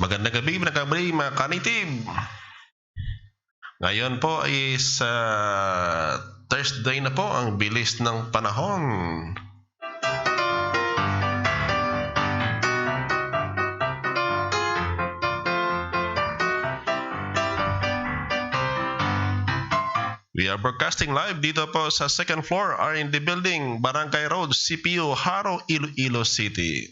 Magandang gabi mga kanitib. Ngayon po is Thursday na po, ang bilis ng panahon. We are broadcasting live dito po sa second floor, R&D Building, Barangay Road, CPU, Haro, Iloilo City.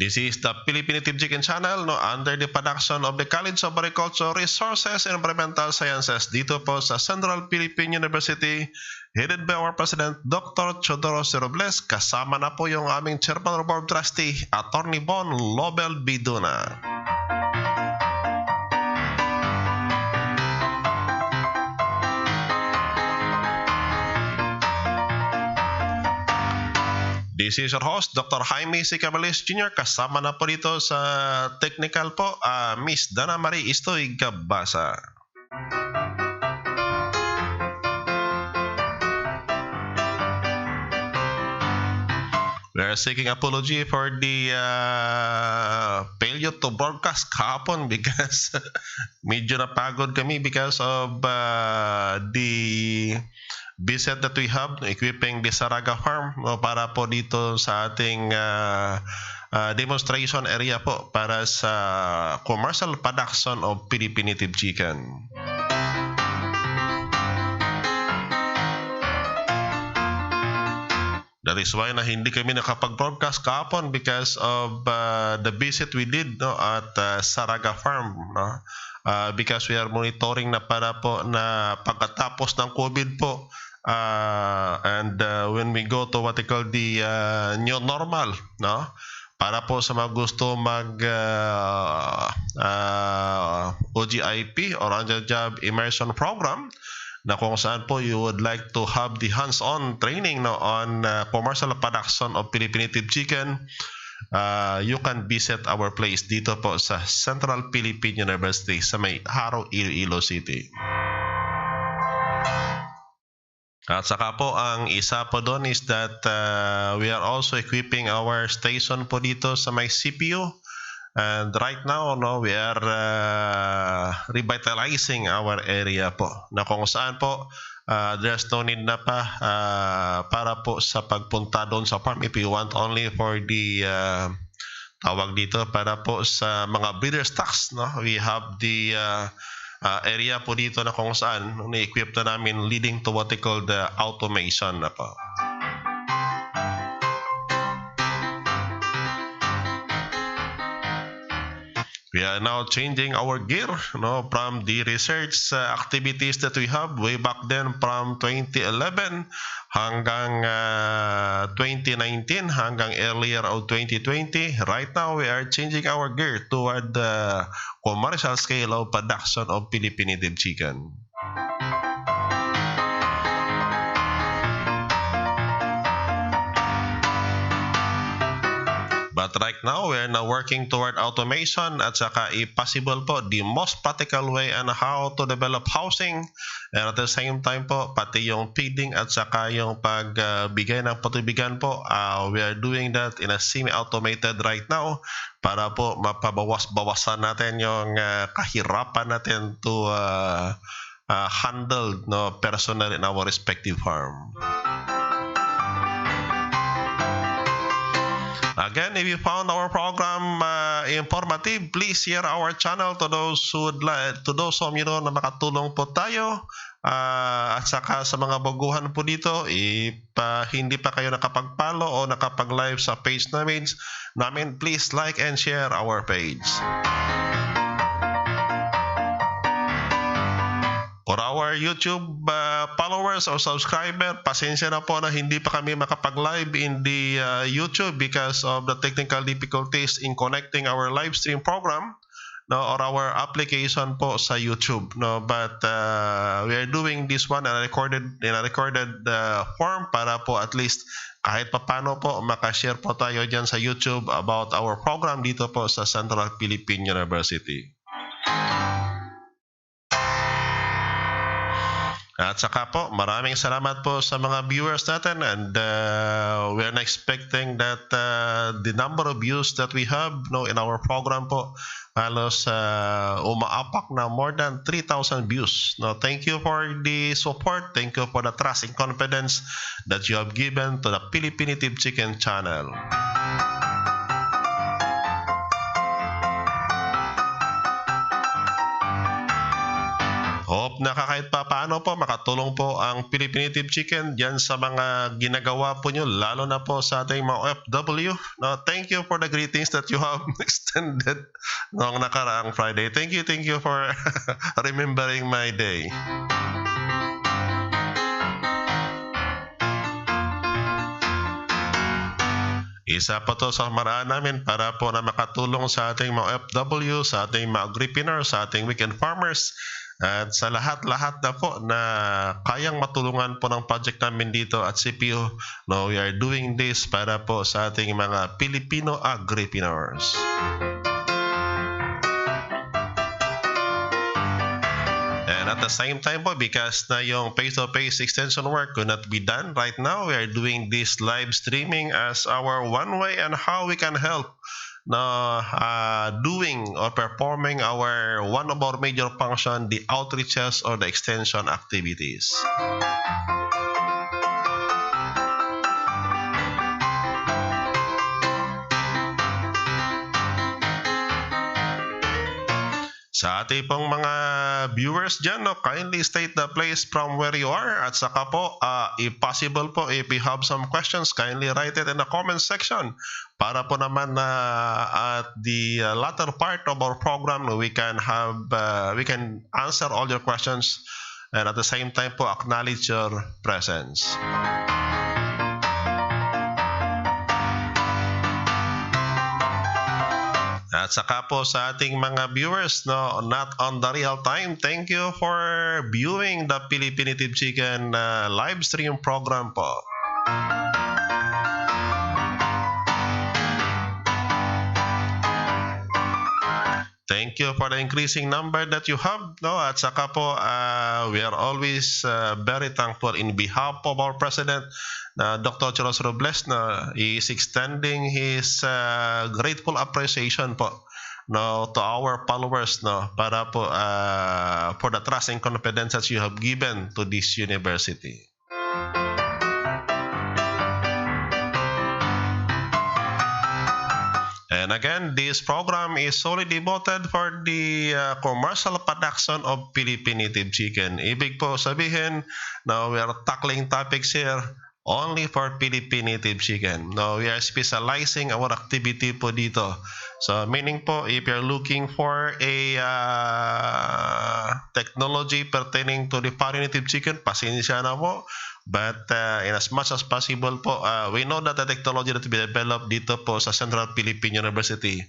This is the Philippine Native Chicken Channel, under the production of the College of Agricultural Resources and Environmental Sciences dito po sa Central Philippine University, headed by our President Dr. Chodoro Robles. Kasama na po yung aming Chairman of Board Trustee, Attorney Bon Lobel Biduna. This is your host, Dr. Jaime C. Cabales Jr. Kasama na po dito sa technical po, Miss Dana Marie Istoy Gabasa. We are seeking apology for the failure to broadcast kahapon because medyo napagod kami because of the visit that we have equipping the Saraga Farm para po dito sa ating demonstration area po para sa commercial production of Philippine Native Chicken. That is why na hindi kami nakapag-broadcast kahapon because of the visit we did at Saraga Farm. Because we are monitoring na para po na pagkatapos ng COVID po and when we go to what they call the new normal, para po sa mga gusto mag OJIP or on-the-job immersion program, na kung saan po you would like to have the hands-on training on commercial production of Philippine Native Chicken, you can visit our place dito po sa Central Philippine University sa may Haro, Iloilo City. At saka po ang isa po doon is that we are also equipping our station po dito sa may CPU. And right now, we are revitalizing our area po. Na kung saan po, there's no need na pa para po sa pagpunta doon sa farm if you want only for the tawag dito para po sa mga breeder stocks. We have the area po dito na kung saan na-equip na namin leading to what they call the automation na po. We are now changing our gear from the research activities that we have way back then from 2011 hanggang 2019 hanggang earlier of 2020. Right now, we are changing our gear toward the commercial scale of production of Philippine Native Chicken. But right now, we are now working toward automation at saka possible po the most practical way on how to develop housing and at the same time po pati yung feeding at saka yung pagbigay ng patubigan po. We are doing that in a semi-automated right now para po mapabawas-bawasan natin yung kahirapan natin to handle personnel in our respective farm. Again, if you found our program informative, please share our channel to those who would like, to those whom you know na makatulong po tayo. At saka sa mga baguhan po dito, hindi pa kayo nakapag-follow o nakapag-live sa page namin, please like and share our page. For our YouTube followers or subscriber, pasensya na po na hindi pa kami makapag-live in the YouTube because of the technical difficulties in connecting our live stream program or our application po sa YouTube. But we are doing this one in a recorded form para po at least kahit papano po makashare po tayo dyan sa YouTube about our program dito po sa Central Philippine University. At saka po, maraming salamat po sa mga viewers natin, and we're not expecting that the number of views that we have in our program po halos umaapak na more than 3,000 views. Thank you for the support. Thank you for the trust and confidence that you have given to the Philippine Native Chicken channel. Hope na kahit pa paano po makatulong po ang Philippine Native Chicken dyan sa mga ginagawa po nyo, lalo na po sa ating mga OFW. Thank you for the greetings that you have extended noong nakaraang Friday. Thank you for remembering my day. Isa pa to sa maraan namin para po na makatulong sa ating mga OFW, sa ating mga agripreneurs, sa ating weekend farmers, at sa lahat-lahat na po na kayang matulungan po ng project namin dito at CPU. We are doing this para po sa ating mga Filipino agripreneurs. And at the same time po, because na yung face-to-face extension work could not be done right now, we are doing this live streaming as our one way and how we can help doing or performing one of our major function, the outreaches or the extension activities. Sa ating pong mga viewers dyan, kindly state the place from where you are. At saka po, if possible po, if you have some questions, kindly write it in the comment section. Para po naman at the latter part of our program, we can answer all your questions and at the same time po, acknowledge your presence. At saka po sa ating mga viewers not on the real time, thank you for viewing the Philippine Native Chicken live stream program po. Thank you for the increasing number that you have. At saka po, we are always very thankful in behalf of our President, Dr. Charles Robles, he is extending his grateful appreciation po to our followers para po for the trust and confidence that you have given to this university. And again, this program is solely devoted for the commercial production of Philippine Native Chicken. Ibig po sabihin, we are tackling topics here only for Philippine Native Chicken. We are specializing our activity po dito. So meaning po, if you're looking for a technology pertaining to the foreign native chicken, pasensya na po. But in as much as possible po, we know that the technology that we developed dito po sa Central Philippine University,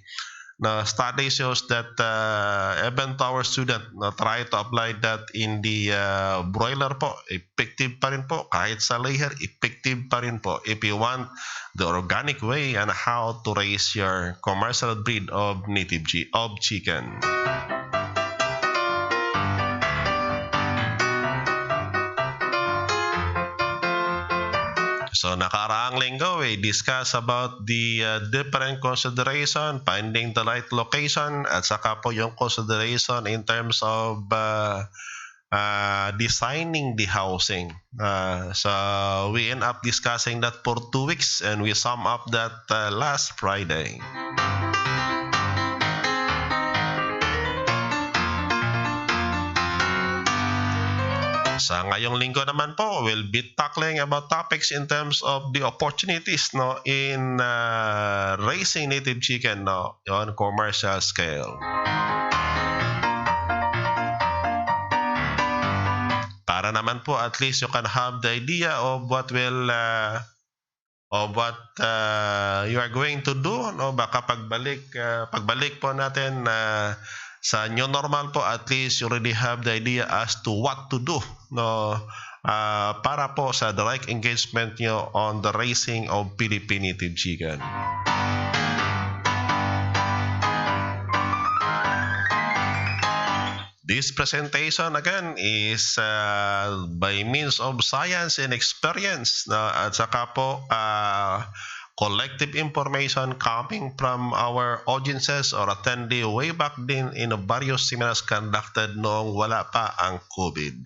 study shows that even to our student, try to apply that in the broiler po, effective pa rin po. Kahit sa layer, effective pa rin po. If you want the organic way and how to raise your commercial breed of chicken. So nakaraang linggo, we discuss about the different consideration, finding the right location, at saka po yung consideration in terms of designing the housing. So we end up discussing that for 2 weeks and we sum up that last Friday. Sa ngayong linggo naman po, we'll be tackling about topics in terms of the opportunities in raising native chicken on commercial scale. Para naman po at least you can have the idea of what you are going to do. Baka pagbalik po natin sa new normal po, at least you already have the idea as to what to do para po sa direct engagement nyo on the raising of Philippine native chicken. This presentation again is by means of science and experience, at saka po collective information coming from our audiences or attendee way back din in various seminars conducted noong wala pa ang COVID.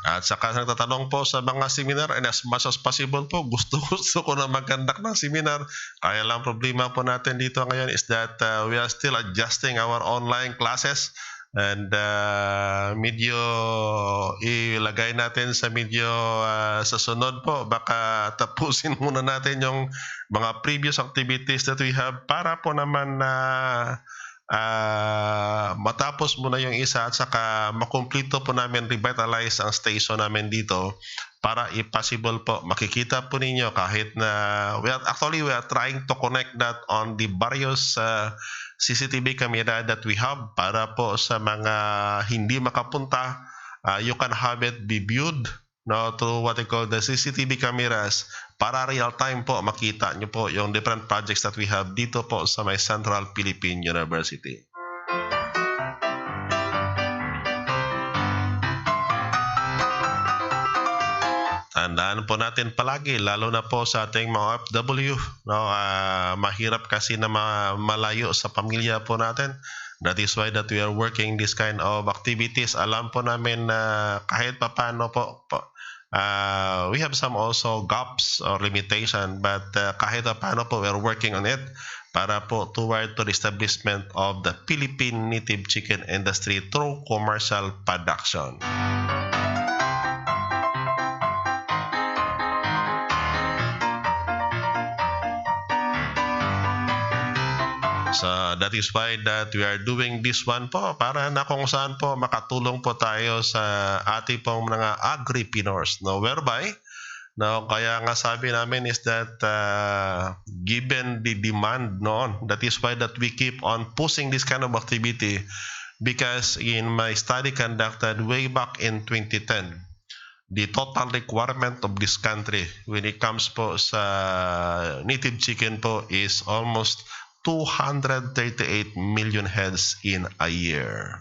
At saka nagtatanong po sa mga seminar, and as much as possible po, gusto ko na mag-conduct ng seminar. Kaya lang problema po natin dito ngayon is that we are still adjusting our online classes. And medyo ilagay natin sa medyo sa sunod po. Baka tapusin muna natin yung mga previous activities that we have para po naman na matapos muna yung isa at saka makumplito po namin revitalize ang station namin dito para i-possible po makikita po ninyo kahit na we are trying to connect that on the various CCTV camera that we have para po sa mga hindi makapunta, you can have it be viewed through what they call the CCTV cameras para real time po makita nyo po yung different projects that we have dito po sa may Central Philippine University. Tandaan po natin palagi, lalo na po sa ating mga OFW, mahirap kasi na malayo sa pamilya po natin. That is why that we are working this kind of activities. Alam po namin na kahit paano po we have some also gaps or limitation, but kahit paano po we are working on it para po toward to the establishment of the Philippine native chicken industry through commercial production. So that is why that we are doing this one po para na kung saan po makatulong po tayo sa ating pong mga agripreneurs, whereby kaya nga sabi namin is that given the demand that is why that we keep on pushing this kind of activity, because in my study conducted way back in 2010, the total requirement of this country when it comes po sa native chicken po is almost 238 million heads in a year.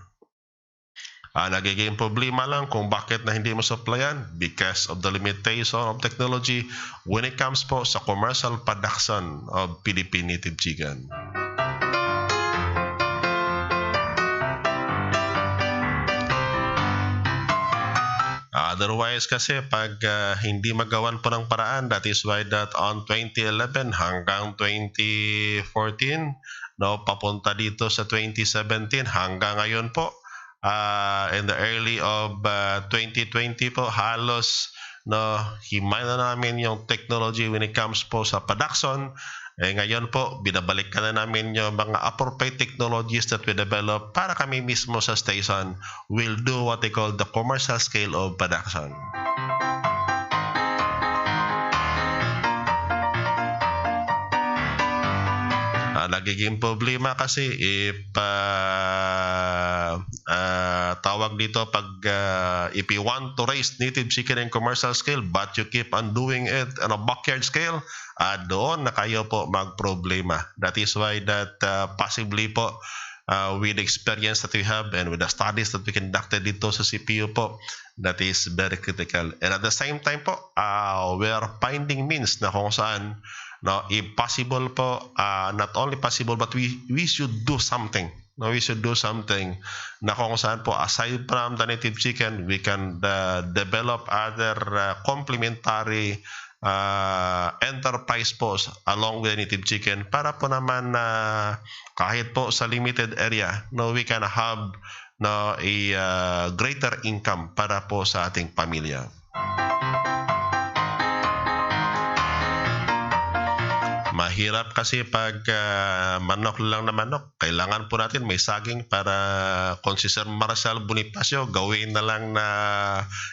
Nagiging problema lang kung bakit na hindi mo supplyan because of the limitation of technology when it comes po sa commercial production of Philippine native chicken. Otherwise kasi pag hindi magawan po ng paraan, that is why that on 2011 hanggang 2014, papunta dito sa 2017 hanggang ngayon po, in the early of 2020 po, halos himay na namin yung technology when it comes po sa production. Ngayon po, binabalik ka na namin yung mga appropriate technologies that we develop para kami mismo sa station will do what they call the commercial scale of production. Nagiging problema kasi if tawag dito if you want to raise native chicken in commercial scale but you keep on doing it on a backyard scale, doon na kayo po magproblema. That is why that possibly po with the experience that we have and with the studies that we conducted dito sa CPU po, that is very critical. And at the same time po, we are finding means na kung saan if possible po, not only possible but we should do something. We should do something na kung saan po aside from the native chicken, we can develop other complementary enterprise po along with the native chicken para po naman kahit po sa limited area, we can have a greater income para po sa ating pamilya. Mahirap kasi pag manok lang na manok. Kailangan po natin may saging para kung si Sir Marcial Bonifacio gawin na lang na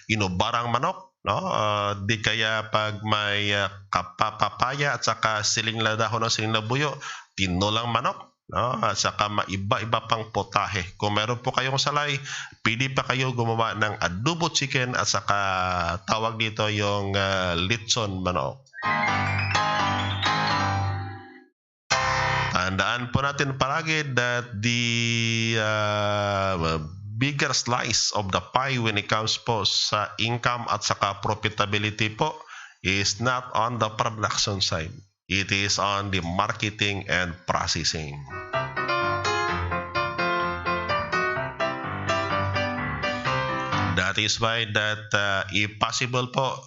inubarang manok. Di kaya pag may papaya at saka siling na dahon ng siling na buyo, tinulang manok. At saka maiba-iba pang potahe. Kung meron po kayong salay, pwede pa kayo gumawa ng adobo chicken at saka tawag dito yung lechon manok. Tandaan po natin palagi that the bigger slice of the pie when it comes po sa income at saka profitability po is not on the production side. It is on the marketing and processing. That is why that if possible po,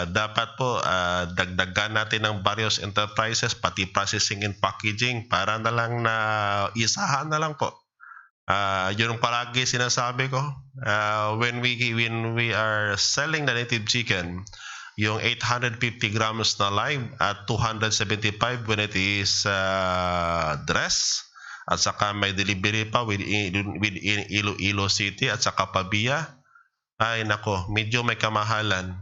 dapat po dagdagan natin ng various enterprises, pati processing and packaging para na lang na isahan na lang po. Yun ang palagi sinasabi ko. When we are selling the native chicken, yung 850 grams na live at 275 when it is dressed, at saka may delivery pa within Iloilo City at saka Pabia, ay nako, medyo may kamahalan.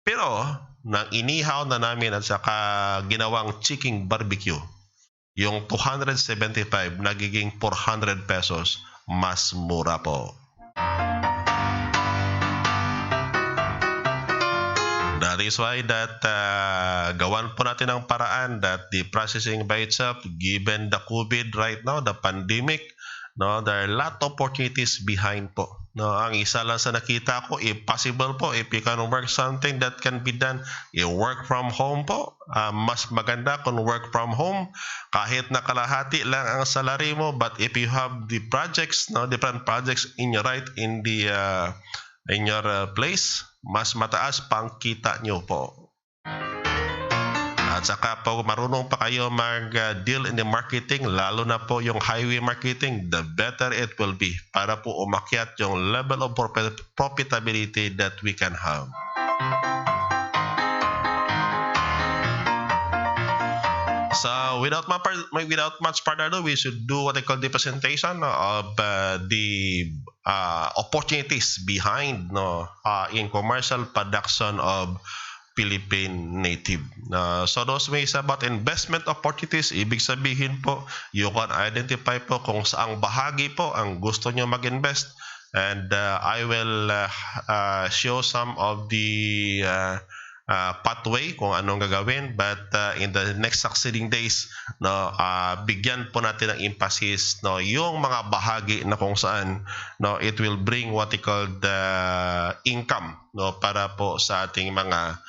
Pero nang inihaw na namin at saka ginawang chicken barbecue, yung 275 nagiging 400 pesos, mas mura po. That is why that gawan po natin ang paraan that the processing by itself, given the COVID right now, the pandemic, no, there are a lot of opportunities behind po. No, ang isa lang sa nakita ko, if possible po, if you can work something that can be done, work from home po. Mas maganda kung work from home, kahit na kalahati lang ang salary mo, but if you have the projects, no, different projects in your place, mas mataas pang kita nyo po. At saka po marunong pa kayo mag-deal in the marketing, lalo na po yung highway marketing, the better it will be para po umakyat yung level of profitability that we can have. So without much further ado, we should do what I call the presentation of the opportunities behind in commercial production of Philippine native. So those ways about investment opportunities, ibig sabihin po, you can identify po kung saang bahagi po ang gusto nyo mag-invest. And I will show some of the pathway kung anong gagawin. But in the next succeeding days, bigyan po natin ng emphasis yung mga bahagi na kung saan it will bring what we call the income para po sa ating mga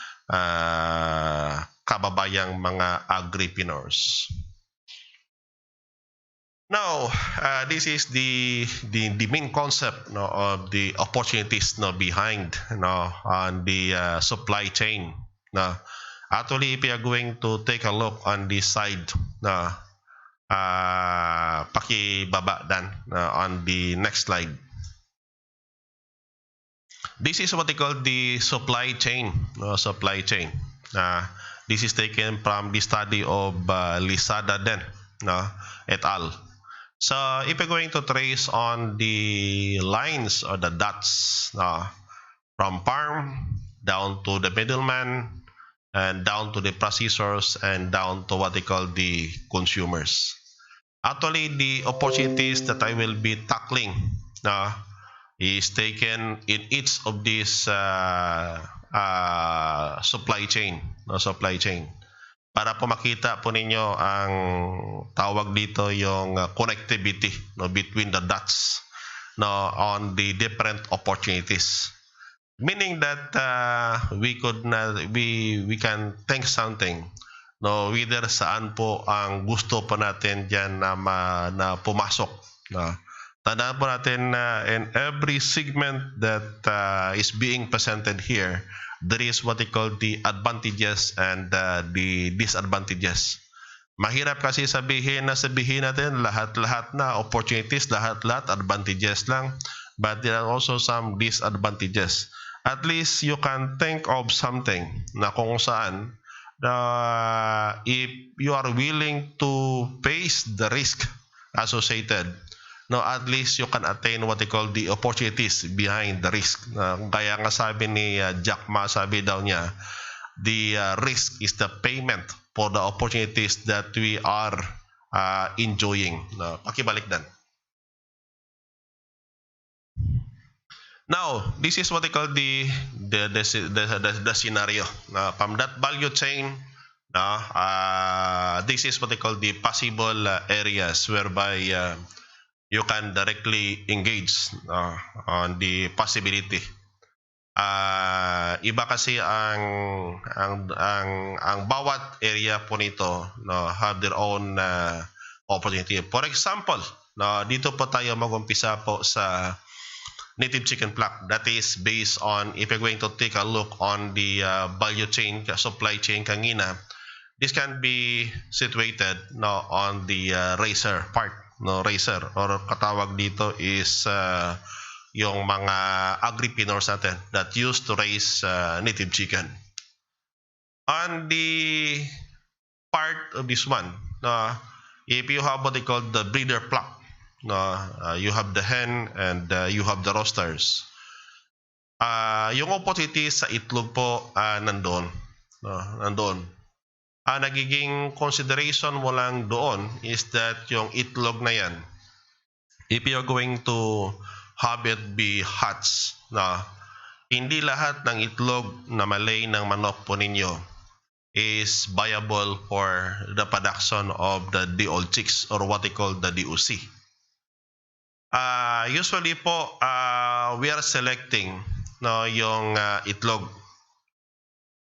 kababayang mga agripreneurs. Now, this is the main concept of the opportunities behind on the supply chain. Actually, if you are going to take a look on this side, pakibaba dan on the next slide. This is what they call the supply chain. This is taken from the study of Lizada Den et al. So if we're going to trace on the lines or the dots from farm down to the middleman and down to the processors and down to what they call the consumers. Actually, the opportunities that I will be tackling is taken in each of these supply chain. Para po makita po ninyo ang tawag dito yung connectivity between the dots on the different opportunities. Meaning that we can think something whether saan po ang gusto po natin diyan na pumasok. Tandaan po natin na in every segment that is being presented here, there is what they call the advantages and the disadvantages. Mahirap kasi sabihin natin lahat-lahat na opportunities, lahat-lahat advantages lang, but there are also some disadvantages. At least you can think of something na kung saan if you are willing to face the risk associated, at least you can attain what they call the opportunities behind the risk. Kaya nga sabi ni Jack Ma, sabi daw niya, the risk is the payment for the opportunities that we are enjoying. Pakibalik dan. Now, this is what they call the scenario. From that value chain, This is what they call the possible areas whereby you can directly engage on the possibility. Iba kasi ang bawat area po nito have their own opportunity. For example, dito po tayo mag-umpisa po sa native chicken flock. That is based on, if you're going to take a look on the value chain, supply chain kanina, this can be situated on the raiser part. Raiser or katawag dito is yung mga agripreneurs natin that used to raise native chicken. On the part of this one, if you have what they call the breeder flock, you have the hen and you have the roosters. Yung opportunity sa itlog po nandoon. Nagiging consideration mo lang doon is that yung itlog na yan, if you're going to have it be hatch, hindi lahat ng itlog na malay ng manok po ninyo is viable for the production of the day-old chicks or what they call the DOC. Usually po, we are selecting yung itlog.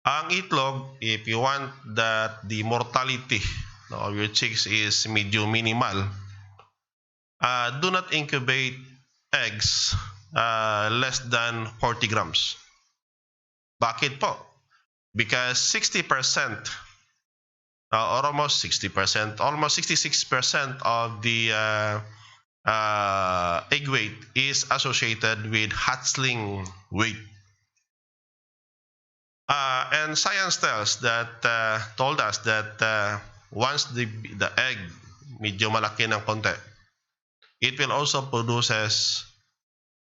Ang itlog, if you want that the mortality of your chicks is medyo minimal, do not incubate eggs less than 40 grams. Bakit po? Because 60% or almost 60%, almost 66% of the egg weight is associated with hatchling weight. And science told us that once the egg medyo malaki ng konti, it will also produces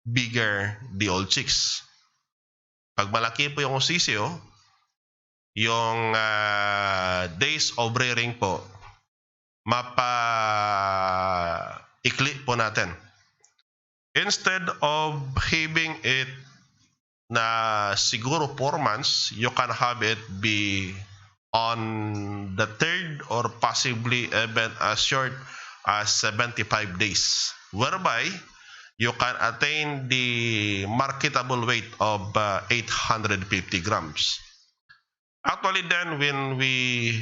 bigger day-old chicks. Pag malaki po yung sisyo, yung days of rearing po, ikli po natin. Instead of having it na siguro 4 months, you can have it be on the 3rd or possibly even as short as 75 days, whereby you can attain the marketable weight of 850 grams. Actually then, when we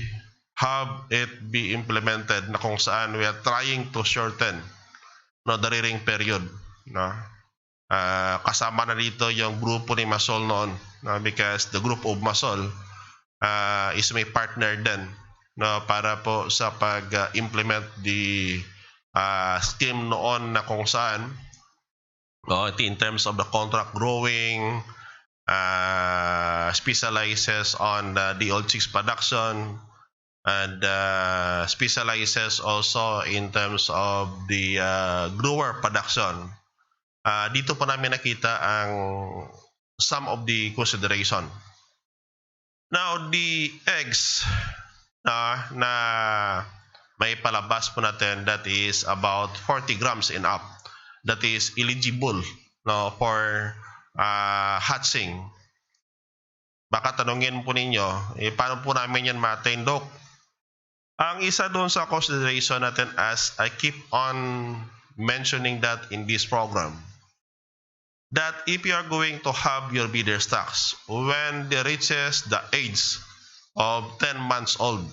have it be implemented na kung saan we are trying to shorten the rearing period, kasama na dito yung grupo ni Masol noon, because the group of Masol is my partner din para po sa pag-implement the scheme noon na kung saan in terms of the contract growing, specializes on the old chicks production, and specializes also in terms of the grower production. Dito po namin nakita ang some of the consideration. Now, the eggs na may palabas po natin, that is about 40 grams and up, that is eligible for hatching. Baka tanungin po ninyo, paano po namin yan ma-attain, Doc? Ang isa doon sa consideration natin, as I keep on mentioning that in this program, that if you are going to have your breeder stocks when they reaches the age of 10 months old,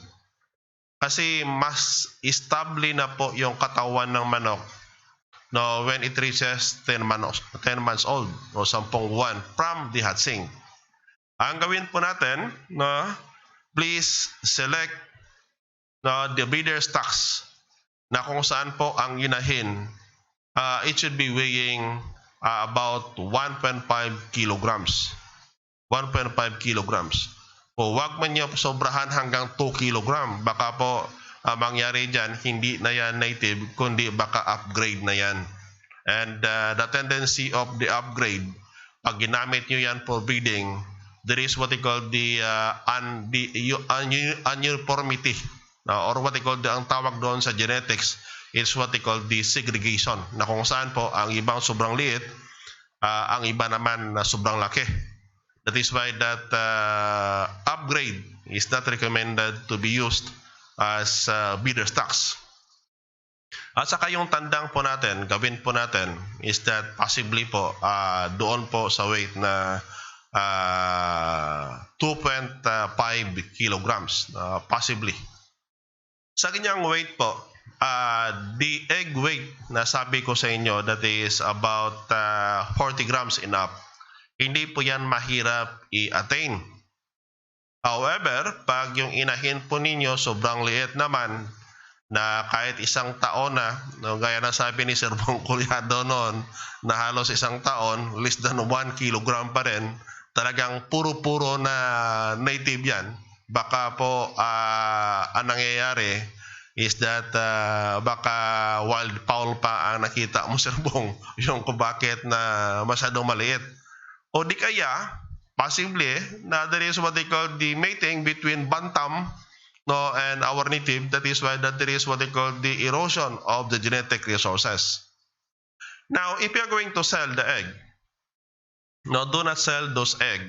kasi mas stable na po yung katawan ng manok when it reaches 10 months old o 10 buwan from the hatching. Ang gawin po natin, please select the breeder stocks na kung saan po ang inahin, it should be weighing about 1.5 kilograms. 1.5 kilograms. O wag man niyo sobrahan hanggang 2 kilogram. Baka po mangyari dyan, hindi na yan native, kundi baka upgrade na yan. And the tendency of the upgrade, pag ginamit nyo yan for breeding, there is what they call the uniformity, or what they call ang tawag doon sa genetics, is what they call the segregation, na kung saan po ang ibang sobrang liit, ang iba naman na sobrang laki. That is why that upgrade is not recommended to be used as breeder stocks. At saka yung tandang po natin, gawin po natin is that possibly po doon po sa weight na 2.5 kilograms, possibly. Sa ganyang weight po, the egg weight na sabi ko sa inyo that is about 40 grams and up, hindi po yan mahirap i-attain. However, pag yung inahin po ninyo sobrang liit naman, na kahit isang taon na, no, gaya na sabi ni Sir Bong Culiado noon, na halos isang taon, less than 1 kilogram pa rin, talagang puro-puro na native yan. Baka po ang nangyayari is that baka wild fowl pa ang nakita mo, Sir Bong, yung kung bakit na masyadong maliit. O di kaya, possibly, na there is what they call the mating between bantam, no, and our native. That is why that there is what they call the erosion of the genetic resources. Now, if you are going to sell the egg, no, do not sell those egg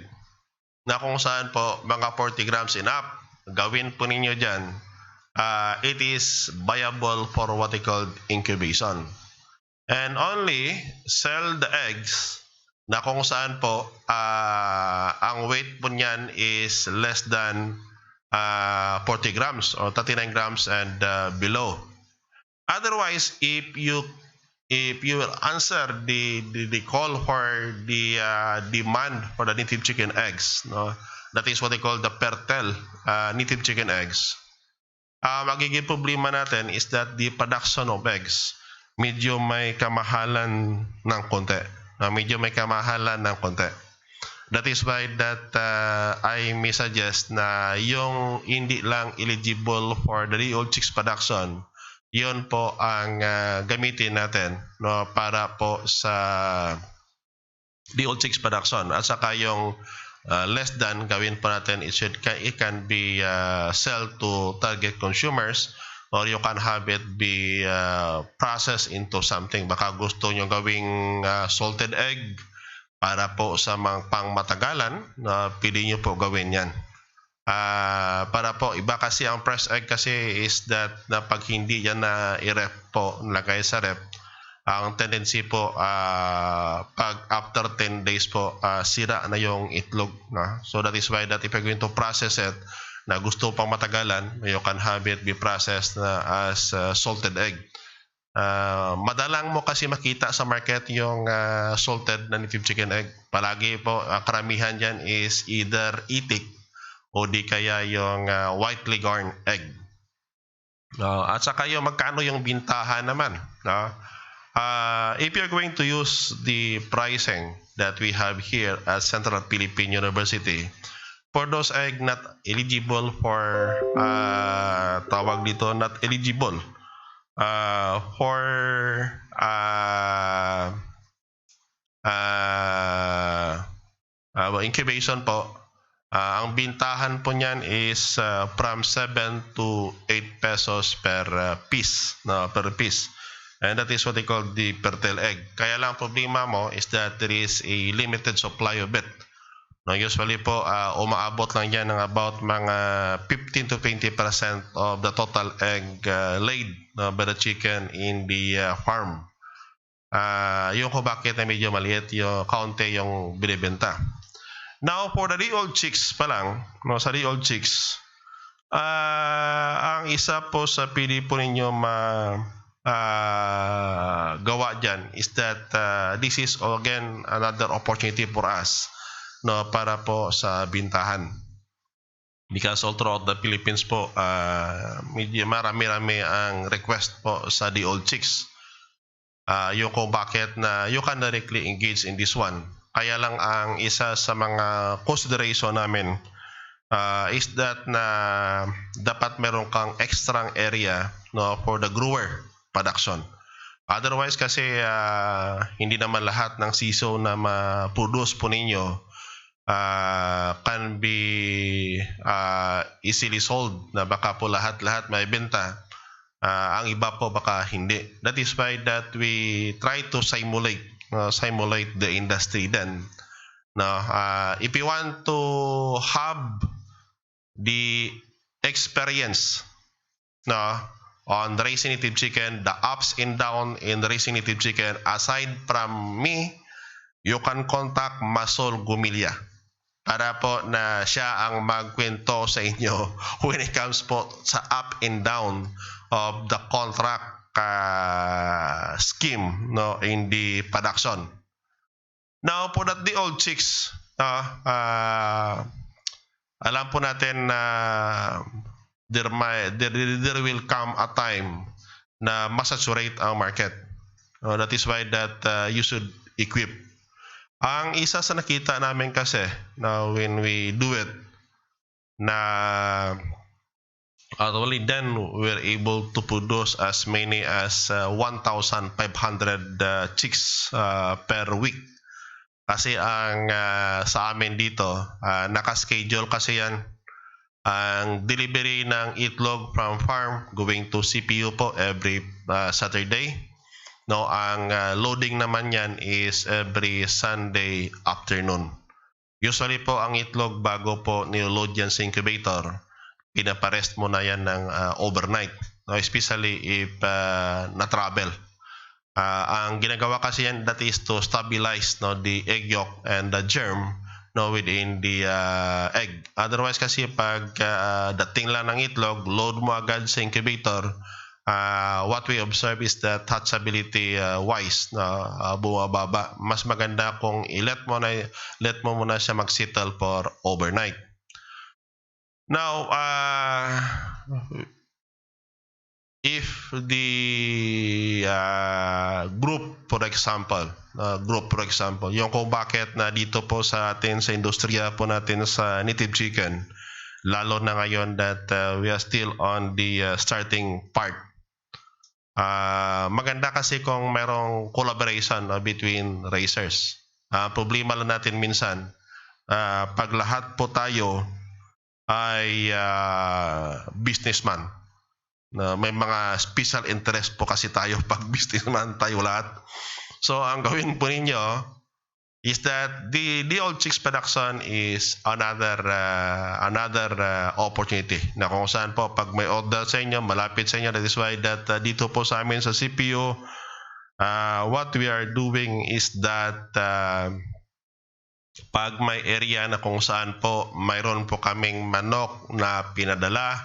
na kung saan po mga 40 grams and up. Gawin po ninyo dyan. It is viable for what they call incubation. And only sell the eggs na kung saan po ang weight po niyan is less than 40 grams or 39 grams and below. Otherwise, if you answer the call for the demand for the native chicken eggs, no, that is what they call the pertel native chicken eggs. Magiging problema natin is that the production of eggs medyo may kamahalan ng konti. That is why that I may suggest na yung hindi lang eligible for the day-old chicks production, yun po ang gamitin natin, no, para po sa day-old chicks production. At saka yung less than, gawin po natin, it can be sell to target consumers, or you can have it be processed into something. Baka gusto nyo gawing salted egg para po sa mga pangmatagalan, pili nyo po gawin yan. Para po, iba kasi ang fresh egg kasi is that na pag hindi yan na i-rep po, nilagay sa rep, ang tendency po pag after 10 days po sira na yung itlog, no? So that is why that if you're going to process it na gusto pang matagalan, you can have it be processed as salted egg. Madalang mo kasi makita sa market yung salted na native chicken egg. Palagi po karamihan dyan is either itik o di kaya yung white leghorn egg. At saka yung magkano yung bintahan naman, no? If you're going to use the pricing that we have here at Central Philippine University, for those egg not eligible for tawag dito, not eligible for incubation po, ang bintahan po niyan is from 7 to 8 pesos per piece, no, per piece. And that is what they call the pertel egg. Kaya lang problema mo is that there is a limited supply of it. No, usually po umaabot lang yan ng about mga 15 to 20% of the total egg laid by the chicken in the farm. Yung kung bakit na medyo maliit yung kaunti yung binibenta. Now for the day-old chicks pa lang, no, sa day-old chicks, ang isa po sa pili po ninyo gawa dyan is that this is again another opportunity for us, no, para po sa bintahan, because all throughout the Philippines po medyo marami-rami ang request po sa the old chicks, yung kung bakit na you can directly engage in this one. Kaya lang ang isa sa mga consideration namin is that na dapat meron kang extra area, no, for the grower production. Otherwise kasi hindi naman lahat ng siso na ma-produce po ninyo can be easily sold, na baka po lahat may benta, ang iba po baka hindi. That is why that we try to simulate the industry then. If you want to have the experience on the Raising Native Chicken, the ups and down in the Raising Native Chicken. Aside from me, you can contact Masol Gumilya para po na siya ang magkwento sa inyo when it comes po sa up and down of the contract scheme in the production. Now po that the old chicks, alam po natin na there will come a time na masaturate ang market. That is why that you should equip. Ang isa sa nakita namin kasi na when we do it, na actually then we're able to produce as many as 1,500 chicks per week. Kasi ang sa amin dito, naka-schedule kasi yan. Ang delivery ng itlog from farm going to CPU po every Saturday. Ang loading naman yan is every Sunday afternoon. Usually po ang itlog bago po niloload yan sa incubator, pinaparest mo na yan ng overnight. Especially if na-travel. Ang ginagawa kasi yan, that is to stabilize the egg yolk and the germ within the egg. Otherwise kasi pag dating lang ng itlog, load mo agad sa incubator, what we observe is that hatchability wise bumababa. Mas maganda kung let mo muna siya mag-settle for overnight. Now, if the group for example, yung kung bakit na dito po sa atin sa industriya po natin sa native chicken, lalo na ngayon that we are still on the starting part. Maganda kasi kung merong collaboration between raisers. Problema lang natin minsan, pag lahat po tayo ay businessman, may mga special interest po kasi tayo pag businessman tayo lahat. So ang gawin po ninyo is that the old chicks production is another opportunity na kung saan po pag may order sa inyo, malapit sa inyo. That is why that dito po sa amin sa CPU, what we are doing is that pag may area na kung saan po mayroon po kaming manok na pinadala,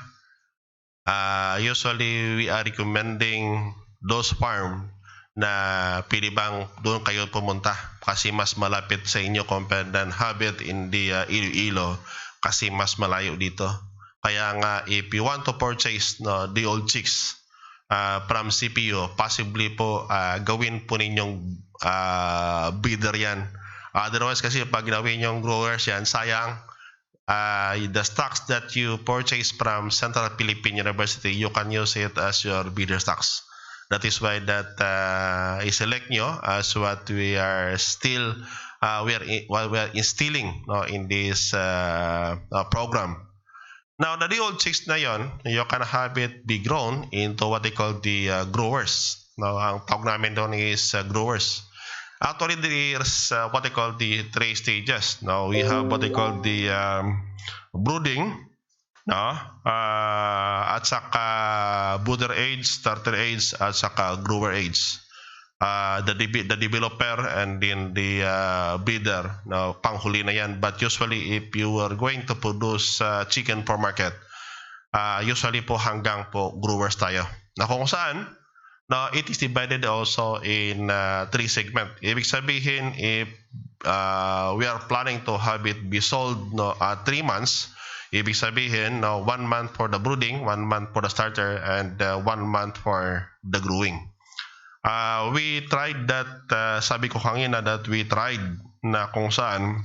usually we are recommending those farm na pili bang doon kayo pumunta kasi mas malapit sa inyo compared than have it in the Iloilo kasi mas malayo dito. Kaya nga if you want to purchase the old chicks from CPU, possibly po gawin po ninyong breeder yan. Otherwise kasi pag gawin yung growers yan, sayang. The stocks that you purchase from Central Philippine University, you can use it as your breeder stocks. That is why that i-select nyo as what we are still we are instilling in this program. Now, the old chicks na yon, you can have it be grown into what they call the growers. Now, ang tawag namin doon is growers. Actually, there's what they call the 3 stages. Now, we have what they call the brooding, at saka brooder age, starter age, at saka grower age. The developer and then the breeder, panghuli na yan. But usually, if you are going to produce chicken for market, usually po hanggang po growers tayo. Na kung saan, it is divided also in 3 segments. Ibig sabihin, if we are planning to have it be sold 3 months, ibig sabihin 1 month for the brooding, 1 month for the starter, and 1 month for the growing. We tried that, sabi ko kanina that we tried na kung saan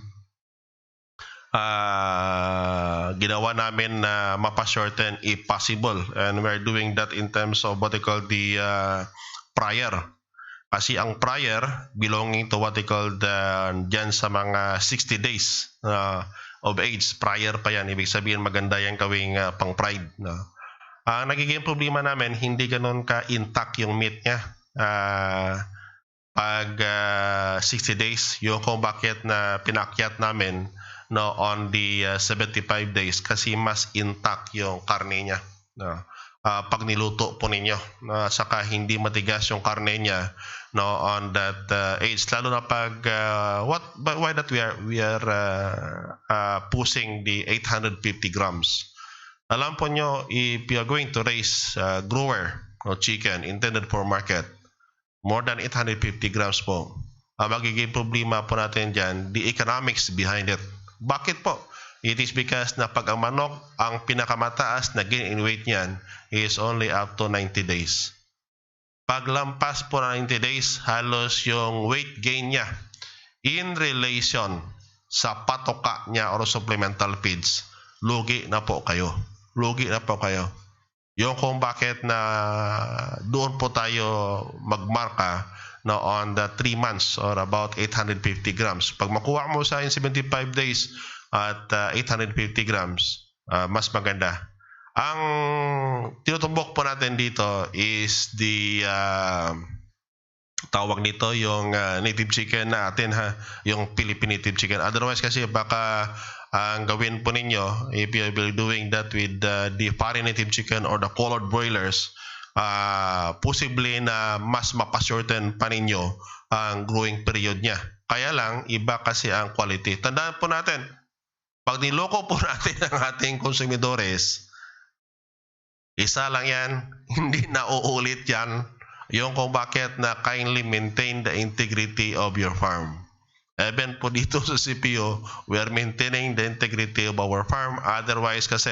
ginawa namin na mapa-shorten if possible, and we're doing that in terms of what they call the prior. Kasi ang prior belonging to what they call dyan sa mga 60 days of age, prior pa yan. Ibig sabihin maganda yan gawing pang pride. Ang nagiging problema namin, hindi ganun ka-intact yung meat niya. Pag 60 days, yung kung bakit na pinakyat namin no, on the 75 days kasi mas intact yung karne niya. No? Pag niluto po ninyo, saka hindi matigas yung karne niya, no, on that age, lalo na pag why that we are pushing the 850 grams. Alam po nyo, if you are going to raise grower o chicken intended for market, more than 850 grams po, magiging problema po natin dyan, the economics behind it. Bakit po? It is because na pag ang manok, ang pinakamataas na gain in weight niyan is only up to 90 days. Paglampas po ng 90 days, halos yung weight gain niya in relation sa patoka niya or supplemental feeds, lugi na po kayo. Lugi na po kayo. Yung kung bakit na doon po tayo magmarka na on the 3 months or about 850 grams. Pag makuha mo sa 75 days at 850 grams, mas maganda. Ang tinutumbok po natin dito is the tawag nito yung native chicken natin, ha, yung Philippine native chicken. Otherwise kasi baka ang gawin po ninyo, if you will doing that with the foreign native chicken or the colored broilers, possibly na mas mapashorten pa ninyo ang growing period niya. Kaya lang, iba kasi ang quality. Tandaan po natin, pag niloko po natin ang ating konsumidores, isa lang yan, hindi na uulit yan. Yung kung bakit na kindly maintain the integrity of your farm. Even po dito sa CPO, we are maintaining the integrity of our farm. Otherwise kasi,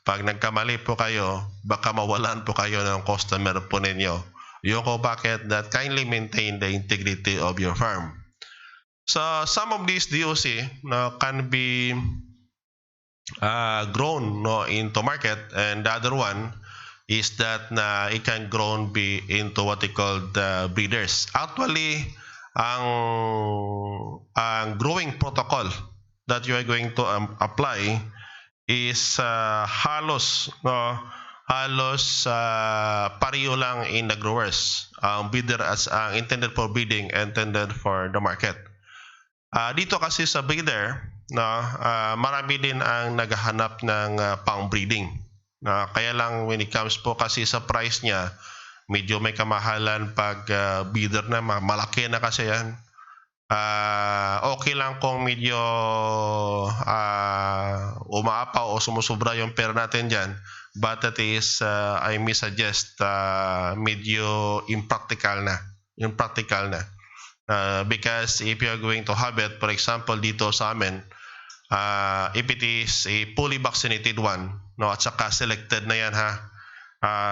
pag nagkamali po kayo, baka mawalan po kayo ng customer po ninyo. Yung kung bakit that kindly maintain the integrity of your farm. So, some of these DOC can be grown into market, and the other one is that it can grown be into what they call the breeders. Actually, ang growing protocol that you are going to apply is halos pareho lang in the growers. Breeder as intended for breeding, intended for the market. Dito kasi sa breeder, marami din ang naghahanap ng pang-breeding. Kaya lang when it comes po kasi sa price niya, medyo may kamahalan pag breeder na, malaki na kasi yan. Okay lang kung medyo umaapaw o sumusubra yung pera natin dyan, but that is, I may suggest, medyo impractical na. Because if you are going to have it, for example, dito sa amin, if it is a fully vaccinated one, at saka selected na yan, ha,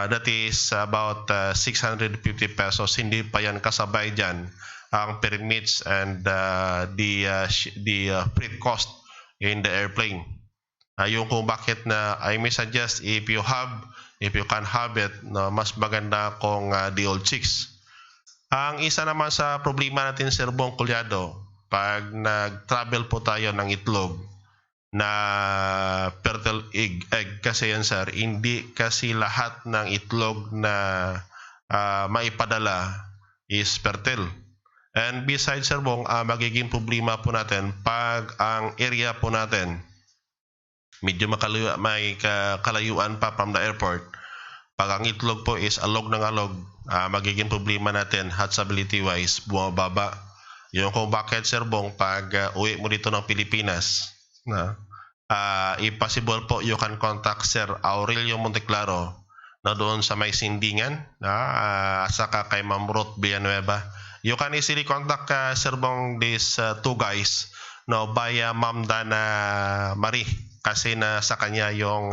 that is about 650 pesos. Hindi pa yan kasabay dyan ang permits and the freight cost in the airplane. Yung kung bakit na I may suggest if you can have it, mas maganda kung the old chicks. Ang isa naman sa problema natin, Sir Bong Collado, pag nag-travel po tayo ng itlog na fertile egg kasi yan, sir, hindi kasi lahat ng itlog na maipadala is fertile. And besides, Sir Bong, magiging problema po natin pag ang area po natin medyo may kalayuan pa from the airport. Pag ang itlog po is alog ng alog, magiging problema natin hatchability wise, bumababa. Yung kung bakit, Sir Bong, pag uwi mo dito ng Pilipinas, if possible po, you can contact Sir Aurelio Monteclaro na doon sa may Sindingan, saka kay Ma'am Ruth Villanueva. You can easily contact Sir Bong these two guys via Ma'am Dana Marie, kasi na sa kanya yung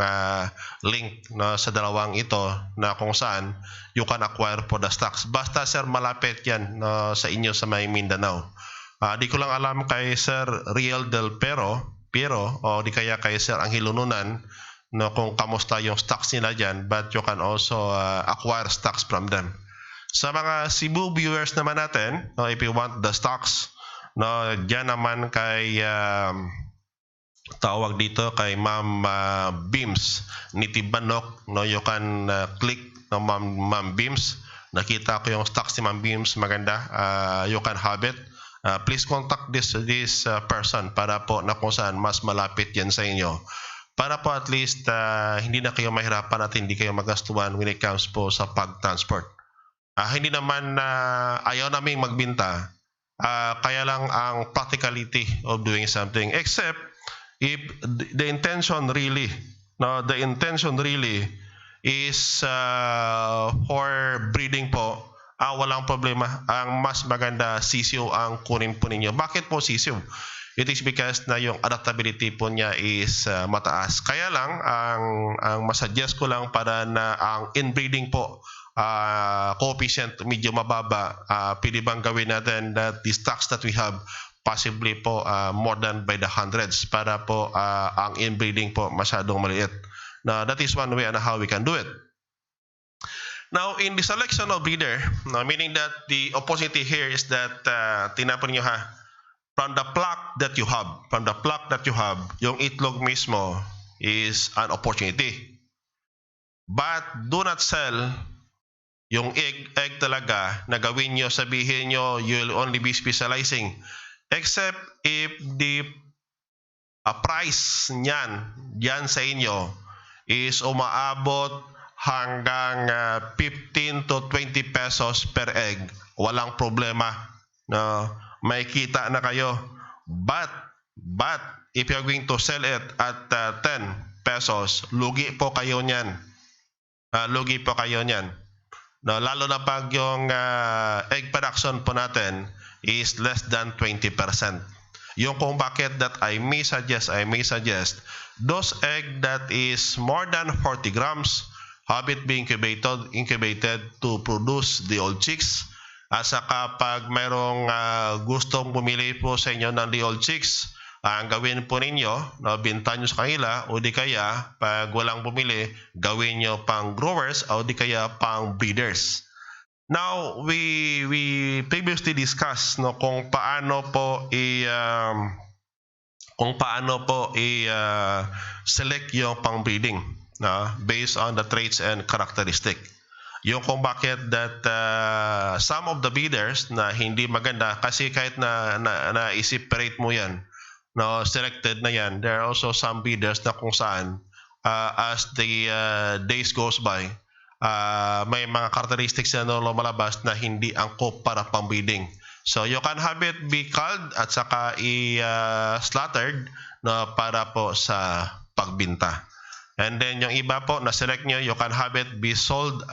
link sa dalawang ito na kung saan you can acquire for the stocks. Basta, sir, malapit yan sa inyo sa may Mindanao. Di ko lang alam kay Sir Riel del Pero o di kaya kay Sir Angelo Nunan kung kamusta yung stocks nila dyan, but you can also acquire stocks from them. Sa mga Cebu viewers naman natin, if you want the stocks, dyan naman kay tawag dito kay Ma'am Beams Nitibanok, you can click Ma'am Beams. Nakita ko yung stocks ni Ma'am Beams, maganda. You can have it. please contact this person para po na kung saan mas malapit yan sa inyo. Para po at least hindi na kayo mahirapan at hindi kayo magastuhan when it comes po sa pag-transport. Hindi naman ayaw naming magbinta, kaya lang ang practicality of doing something. Except if the intention really is for breeding po, walang problema. Ang mas maganda sisiw ang kunin po ninyo. Bakit po sisiw? It is because na yung adaptability po niya is mataas. Kaya lang ang masuggest ko lang para na ang inbreeding po coefficient medyo mababa, pwede bang gawin natin that the stocks that we have possibly po more than by the hundreds para po ang inbreeding po masyadong maliit. Now that is one way on how we can do it. Now in the selection of breeder, meaning that the opportunity here is that tinapon niyo from the flock that you have, yung itlog mismo is an opportunity. But do not sell yung egg talaga na gawin nyo, sabihin nyo, you'll only be specializing. Except if the price niyan sa inyo is umaabot hanggang 15 to 20 pesos per egg, walang problema. No? May kita na kayo. But if you're going to sell it at 10 pesos, lugi po kayo niyan. No, lalo na pag yung egg production po natin is less than 20%. Yung kung bakit that I may suggest those egg that is more than 40 grams have it be incubated to produce the old chicks. At saka pag mayroong gustong bumili po sa inyo ng the old chicks, ang gawin po ninyo, binta nyo sa kanila, o di kaya pag walang bumili, gawin nyo pang growers o di kaya pang breeders. Now, we previously discussed kung paano po select yung pang breeding based on the traits and characteristic. Yung kung bakit that some of the breeders na hindi maganda, kasi kahit na i-separate mo yan, selected na yan, there are also some breeders na kung saan as the days goes by, may mga characteristics na lumalabas na hindi angkop para pang-breeding. So you can have it be culled at saka slaughtered para po sa pagbinta. And then yung iba po na select nyo, you can have it be sold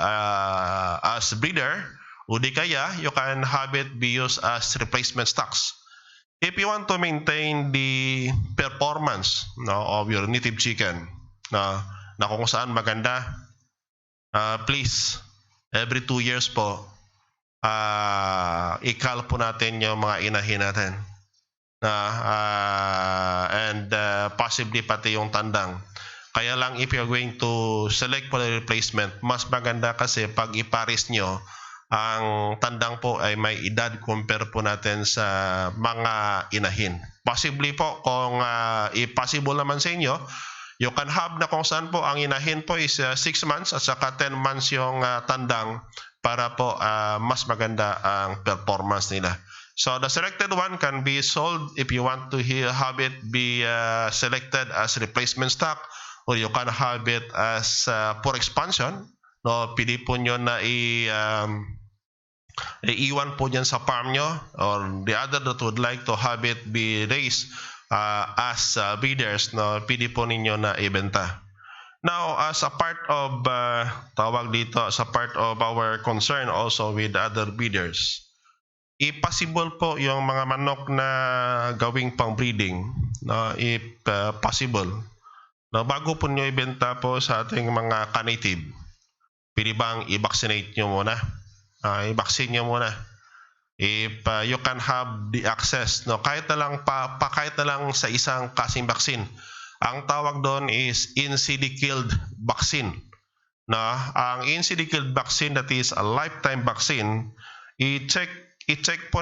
as breeder, o di kaya you can have it be used as replacement stocks. If you want to maintain the performance of your native chicken na kung saan maganda, please every 2 years po i-cull po natin yung mga inahin natin and possibly pati yung tandang. Kaya lang if you're going to select for the replacement, mas maganda kasi pag ipares nyo, ang tandang po ay may edad compare po natin sa mga inahin. Possibly po, kung possible naman sa inyo, you can have na kung saan po ang inahin po is 6 months at saka 10 months yung tandang para po mas maganda ang performance nila. So the selected one can be sold if you want to have it be selected as replacement stock, or you can have it as for expansion. Pili po nyo na iwan po dyan sa farm nyo, or the other that would like to have it be raised as breeders, pili po ninyo na ibenta. Now, as a part of as a part of our concern also with other breeders, possible po yung mga manok na gawing pang breeding, if possible. Bago po nyo ibenta po sa ating mga ka-native, pwede bang i-vaccinate nyo muna? I-vaccine nyo muna. If you can have the access, kahit na lang sa isang kasing vaccine. Ang tawag doon is NCD-killed vaccine. Ang NCD-killed vaccine, that is a lifetime vaccine, i-check po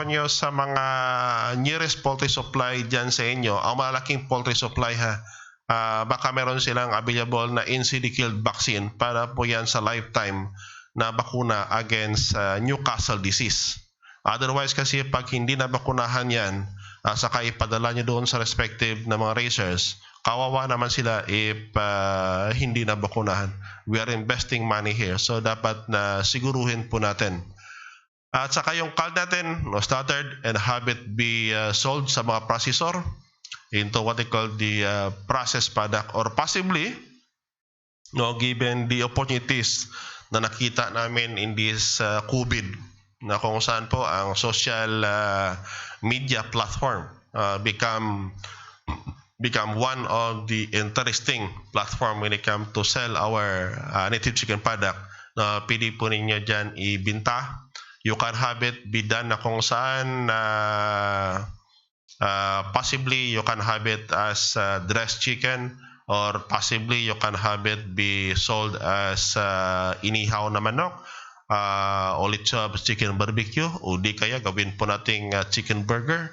nyo sa mga nearest poultry supply dyan sa inyo, ang malaking poultry supply baka meron silang available na NCD-killed vaccine para po yan sa lifetime na bakuna against Newcastle disease. Otherwise kasi pag hindi nabakunahan yan, saka ipadala nyo doon sa respective na mga racers, kawawa naman sila if hindi nabakunahan. We are investing money here, so dapat na siguruhin po natin. At saka yung card natin, started and have it be sold sa mga processor into what they call the processed product, or possibly, given the opportunities na nakita namin in this COVID, na kung saan po ang social media platform become one of the interesting platform when it comes to sell our native chicken product, na pwede po ninyo dyan ibinta. You can have it be done na kung saan possibly you can have it as dressed chicken, or possibly you can have it be sold as inihaw na manok, ulit sa chicken barbecue, o di kaya gawin po nating chicken burger.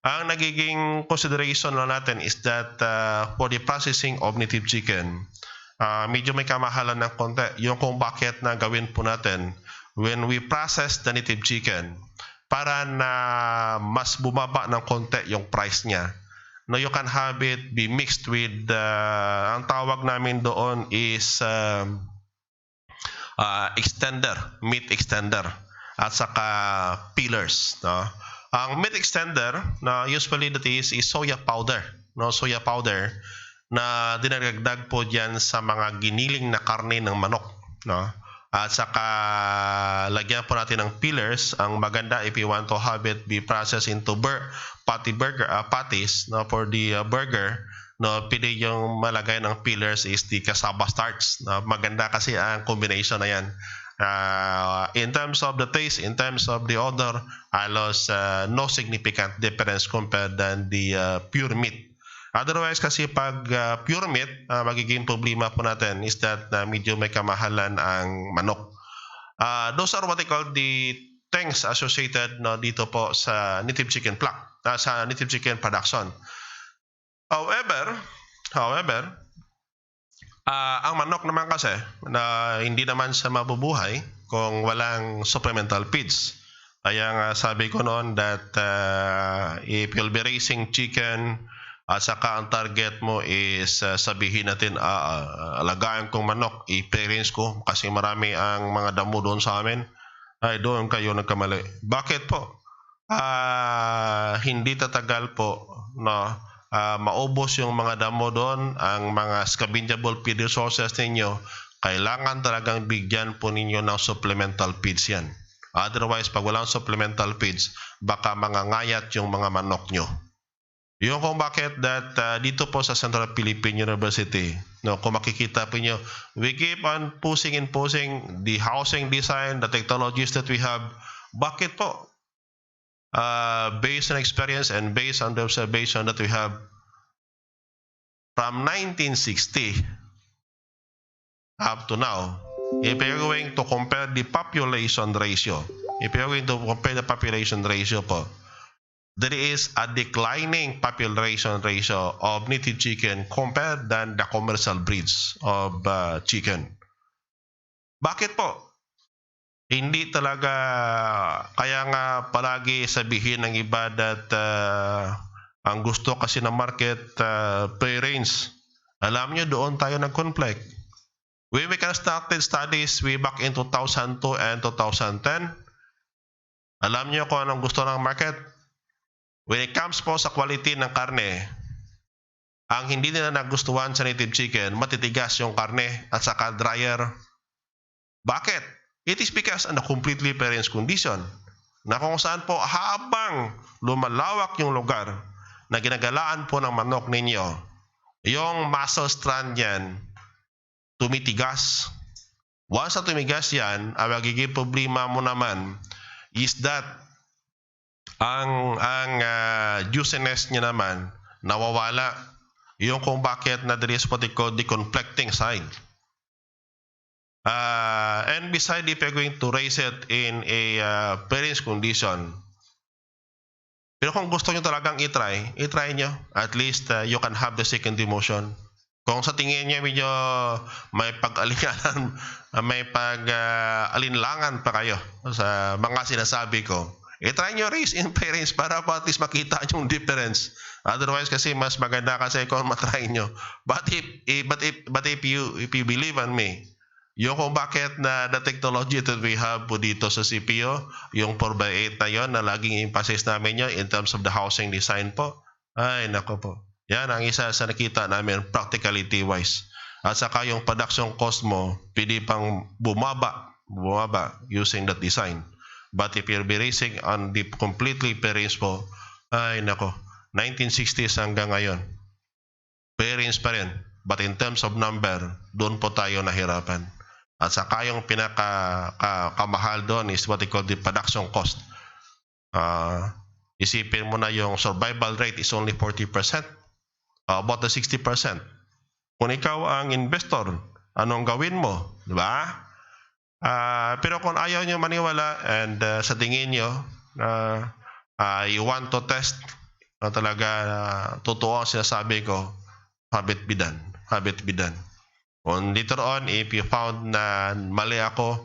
Ang nagiging consideration na natin is that for the processing of native chicken, medyo may kamahalan ng konti. Yung kung bakit na gawin po natin when we process the native chicken, para na mas bumaba ng konti yung price niya. No, you can have it be mixed with, ang tawag namin doon is extender, meat extender, at saka peelers. No? Ang meat extender, na usually that is soya powder. No? Soya powder na dinagdag po dyan sa mga giniling na karne ng manok. No? At saka lagyan po natin ng peelers. Ang maganda if you want to have it be processed into patties, no, for the burger, no, pwede yung malagay ng peelers is the cassava starch. No, maganda kasi ang combination na yan. In terms of the taste, in terms of the odor, halos no significant difference compared than the pure meat. Otherwise kasi pag pure meat, magiging problema po natin is that medyo may kamahalan ang manok. Those are what I call the things associated, no, dito po sa native chicken sa native chicken production. However, ang manok naman kasi na hindi naman siya mabubuhay kung walang supplemental feeds. Kaya nga sabi ko noon that if you'll be raising chicken, at saka ang target mo is sabihin natin, alagaan kong manok, i-parents ko kasi marami ang mga damo doon sa amin, ay doon kayo nagkamali. Bakit po? Hindi tatagal po, no, maubos yung mga damo doon, ang mga scavengable feed resources ninyo, kailangan talagang bigyan po ninyo ng supplemental feeds yan. Otherwise, pag walang supplemental feeds, baka mangangayat yung mga manok nyo. Yung kung bakit that dito po sa Central Philippine University, no, kung makikita po nyo, we keep on pushing the housing design, the technologies that we have. Bakit po? Based on experience and based on the observation that we have from 1960 up to now, if you're going to compare the population ratio, po, there is a declining population ratio of native chicken compared than the commercial breeds of chicken. Bakit po? Hindi talaga, kaya nga palagi sabihin ng iba that ang gusto kasi ng market free range. Alam nyo, doon tayo nag-conflict. We started studies way back in 2002 and 2010. Alam nyo kung anong gusto ng market? When it comes po sa quality ng karne, ang hindi nila nagustuhan sa native chicken, matitigas yung karne at saka drier. Bakit? It is because of the completely parents condition, na kung saan po habang lumalawak yung lugar na ginagalaan po ng manok ninyo, yung muscle strand yan, tumitigas. Once na tumigas yan, ang magiging problema mo naman is that ang juiciness niya naman nawawala. Yung kung bakit na there is what they call the conflicting side. And beside, if you're going to raise it in a parents condition, pero kung gusto nyo talagang i-try nyo. At least you can have the second emotion. Kung sa tingin nyo medyo may pag-alinlangan pa kayo sa mga sinasabi ko, try nyo raise in parents para po at least makita yung difference. Otherwise kasi mas maganda kasi kung matry nyo. But if you believe on me, yung kung bakit na the technology that we have po dito sa CPO, yung 4x8 na yon na laging emphasis namin yun in terms of the housing design po, ay nako po. Yan ang isa sa nakita namin practicality wise. At saka yung production cost mo, pwede pang bumaba using that design. But if you'll be racing on the completely parents po, ay nako, 1960s hanggang ngayon, parents pa rin. But in terms of number, doon po tayo nahirapan. At saka yung kamahal doon is what they call the production cost. Isipin mo na yung survival rate is only 40%. About the 60%. Kung ikaw ang investor, anong gawin mo? Diba? Pero kung ayaw nyo maniwala and sa tingin nyo, you want to test na talaga totoo ang sinasabi ko, habit bidan. On later on, if you found na mali ako,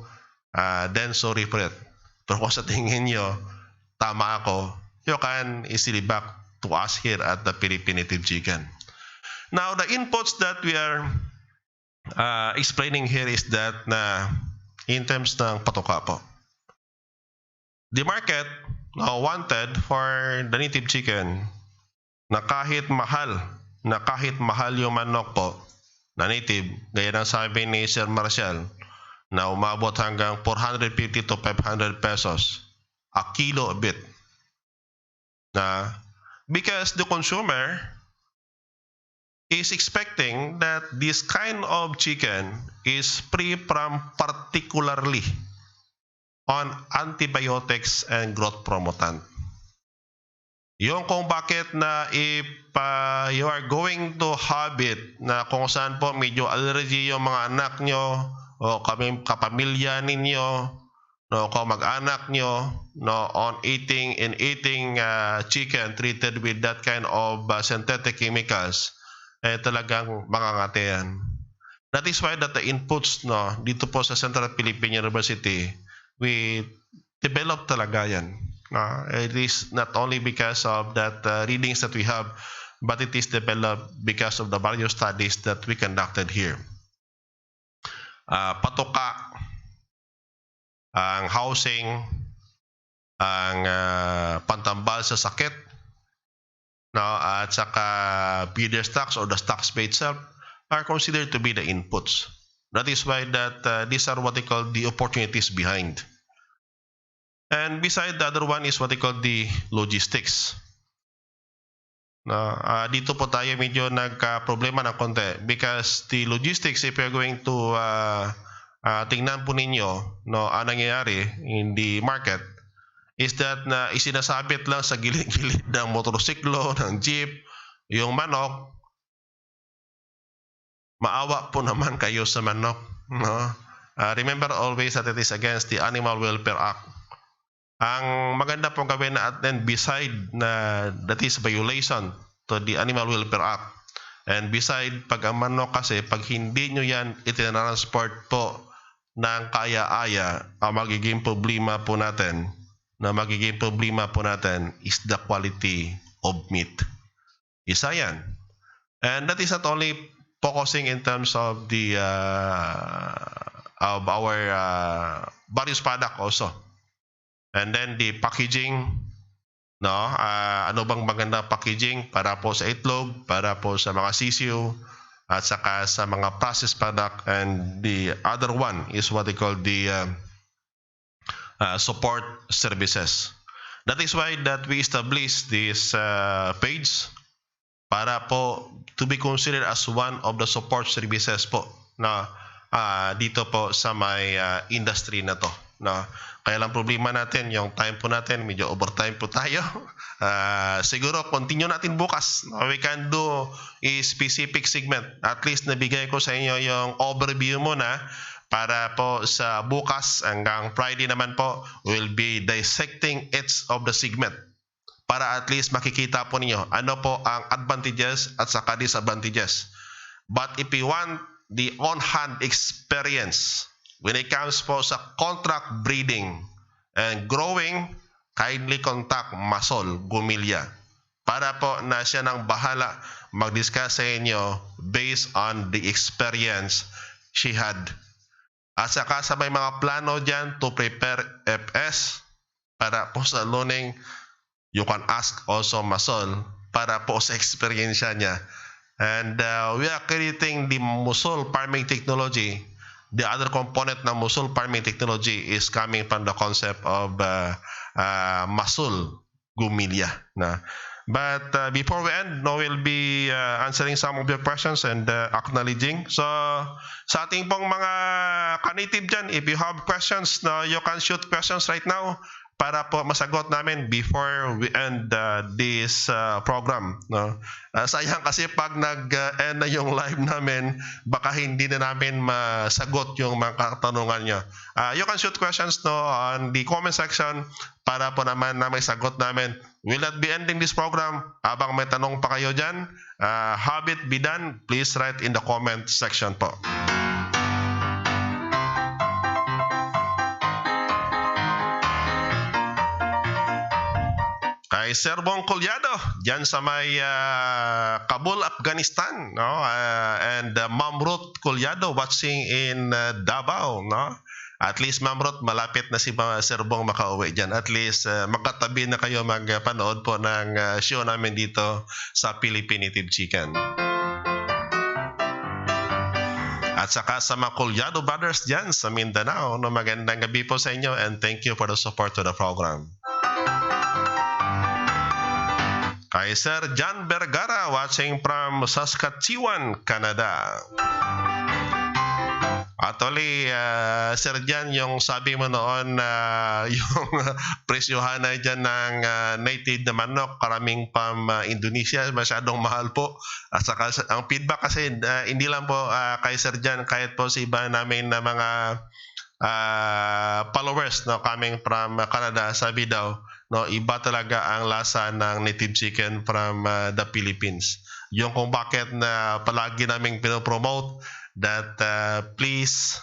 then sorry for it. Pero kung sa tingin nyo, tama ako, you can easily back to us here at the Philippine Native Chicken. Now, the inputs that we are explaining here is that na in terms ng patoka po. The market wanted for the native chicken na kahit mahal yung manok po na native, gaya ng sabi ni Sir Marcial, na umabot hanggang 450 to 500 pesos a kilo a bit. Because the consumer is expecting that this kind of chicken is free from particularly on antibiotics and growth promotant. Yung kung bakit na if you are going to have it na kung saan po medyo allergy yung mga anak nyo o kapamilya ninyo, no, kung mag-anak nyo, no, on eating chicken treated with that kind of synthetic chemicals, talagang makangati yan. That is why that the inputs dito po sa Central Philippine University, we develop talaga yan. It is not only because of that readings that we have, but it is developed because of the various studies that we conducted here. Patoka, ang housing, ang pantambal sa sakit, at saka feeder stocks or the stocks by itself are considered to be the inputs. That is why that these are what they call the opportunities behind. And beside the other one is what they call the logistics. Dito po tayo medyo nagka-problema ng konti because the logistics, if you're going to tingnan po ninyo ang nangyayari in the market, is that na isinasabit lang sa gilid-gilid ng motorsiklo, ng jeep, yung manok. Maawa po naman kayo sa manok. Remember always that it is against the Animal Welfare Act. Ang maganda pong gawin na at then beside na that is violation to the Animal Welfare Act. And beside, pag ang manok kasi, pag hindi nyo yan itinransport po ng kaya-aya, ang magiging problema po natin is the quality of meat. Isa yan. And that is not only focusing in terms of the of our various product also. And then the packaging, ano bang maganda packaging para po sa itlog, para po sa mga sisiu, at saka sa mga processed product. And the other one is what they call the support services. That is why that we established this page para po to be considered as one of the support services po na dito po sa may industry na to. Kaya lang problema natin, yung time po natin, medyo overtime po tayo. Siguro, continue natin bukas. We can do a specific segment. At least nabigay ko sa inyo yung overview muna para po sa bukas hanggang Friday naman po, we'll be dissecting each of the segment para at least makikita po ninyo ano po ang advantages at saka disadvantages. But if you want the on-hand experience when it comes po sa contract breeding and growing kindly contact Masol Gumilya para po na siya nang bahala mag-discuss sa inyo based on the experience she had. At saka sa may mga plano dyan to prepare FS para po sa learning, you can ask also Masol para po sa experience niya. And we are creating the Musol farming technology. The other component ng Musol farming technology is coming from the concept of Masol Gumilya. But before we end, we'll be answering some of your questions and acknowledging. So, sa ating pong mga ka-native dyan, if you have questions, you can shoot questions right now para po masagot namin before we end this program. Sayang kasi pag nag-end na yung live namin, baka hindi na namin masagot yung mga katanungan nyo. You can shoot questions on the comment section para po naman na may sagot namin. Will not be ending this program. Habang may tanong pa kayo dyan, have it be done, please write in the comment section po. Kay Sir Bong Collado, dyan sa may Kabul, Afghanistan, and Ma'am Ruth Collado watching in Davao, At least Ma'am Ruth, malapit na si Sir Bong makauwi dyan. At least magkatabi na kayo magpanood po ng show namin dito sa Philippine Native Chicken. At saka sa mga Collado brothers dyan sa Mindanao, magandang gabi po sa inyo and thank you for the support to the program. Kay Sir John Vergara watching from Saskatchewan, Canada. Actually, Sir John, yung sabi mo noon yung presyohan na dyan ng native na manok, karaming pang Indonesia, masyadong mahal po. At saka ang feedback kasi, hindi lang po kay Sir John, kahit po sa iba namin na mga followers coming from Canada, sabi daw, iba talaga ang lasa ng native chicken from the Philippines. Yung kung bakit na palagi naming pinopromote that please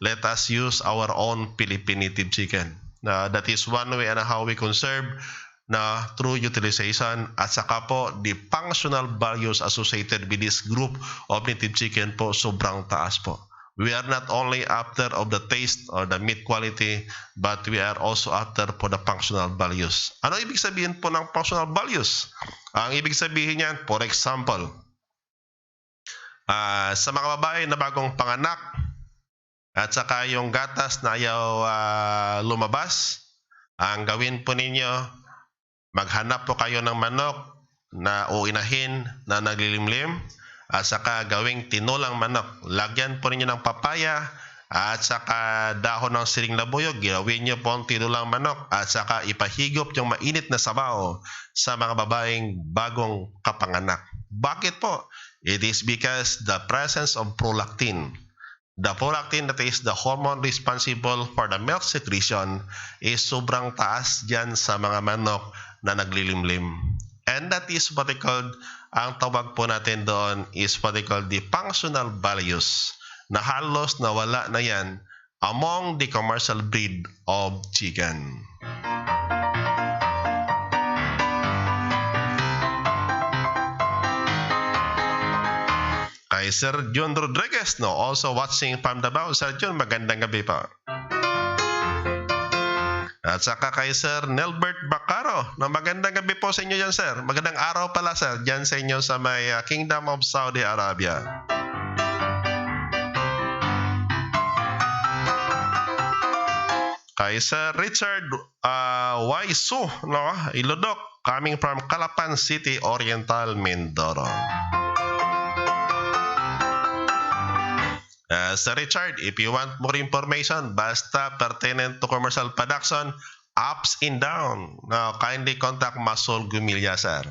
let us use our own Philippine native chicken. That is one way and how we conserve through utilization at saka po the functional values associated with this group of native chicken po sobrang taas po. We are not only after of the taste or the meat quality, but we are also after for the functional values. Ano ibig sabihin po ng functional values? Ang ibig sabihin niyan, for example, sa mga babae na bagong panganak, at saka yung gatas na ayaw lumabas, ang gawin po ninyo, maghanap po kayo ng manok na o inahin na naglilimlim, at saka gawing tinulang manok. Lagyan po ninyo ng papaya at saka dahon ng siling labuyog. Gawin nyo po ang tinulang manok at saka ipahigop yung mainit na sabaw sa mga babaeng bagong kapanganak. Bakit po? It is because the presence of prolactin. The prolactin, that is the hormone responsible for the milk secretion, is sobrang taas dyan sa mga manok na naglilimlim. And that is what they called, ang tawag po natin doon is what they call the functional values na halos nawala na yan among the commercial breed of chicken. Kay Sir John Rodriguez, also watching from Davao. Sir John, magandang gabi po. At saka kay Sir Nelbert Bacaro, magandang gabi po sa inyo dyan, Sir. Magandang araw pala, Sir, dyan sa inyo sa may Kingdom of Saudi Arabia. Kay Sir Richard Waisu, Ilodok, coming from Calapan City, Oriental, Mindoro. Sir Richard, if you want more information, basta pertinent to commercial production, ups and down, kindly contact Masol Gumilya, Sir.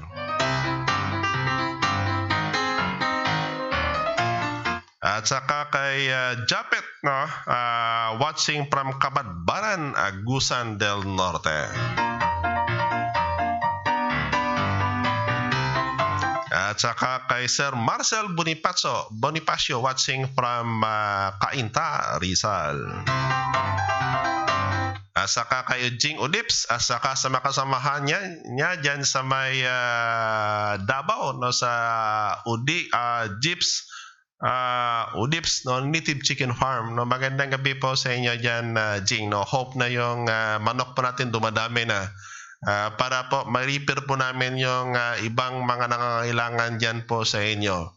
At saka kay Japet, watching from Kabadbaran, Agusan del Norte. At saka kay Sir Marcel Bonifacio watching from Cainta, Rizal. At saka kay Jing Udips, saka sa mga kasamahan niya dyan sa may Davao, no, sa Jeeps, Udips, no, Native Chicken Farm. No, magandang gabi po sa inyo dyan, Jing. No, hope na yung manok po natin dumadami na. Para po ma-repair po namin yung ibang mga nangangailangan dyan po sa inyo.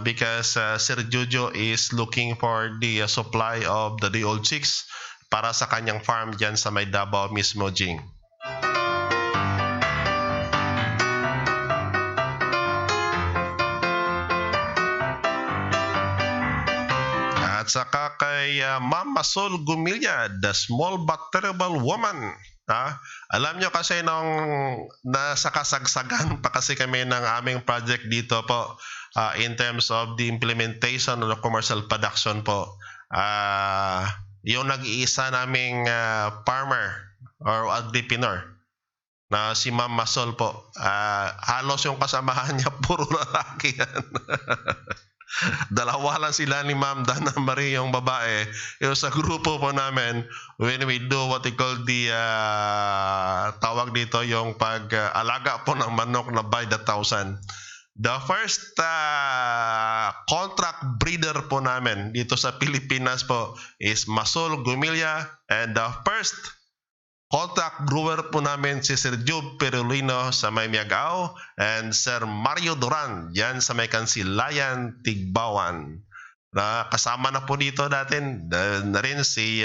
Because Sir Jojo is looking for the supply of the day-old chicks para sa kanyang farm dyan sa may Davao mismo, Jing. At saka kay Ma'am Masol Gumilla, the small but terrible woman. Alam nyo kasi nung nasa kasagsagan pa kasi kami ng aming project dito po in terms of the implementation of the commercial production po. Yung nag-iisa naming farmer or agripreneur na si Ma'am Masol po, halos yung kasamahan niya puro lalaki yan. Dalawa lang sila ni Ma'am Dana Marie yung babae. Yung sa grupo po namin, when we do what we call the tawag dito yung pag-alaga po ng manok na by the thousand. The first contract breeder po namin dito sa Pilipinas po is Masol Gumilla, and the first contract grower po namin si Sir Job Perulino sa may Miagao and Sir Mario Duran dyan sa may Kansilayan, Tigbawan. Kasama na po dito natin na rin si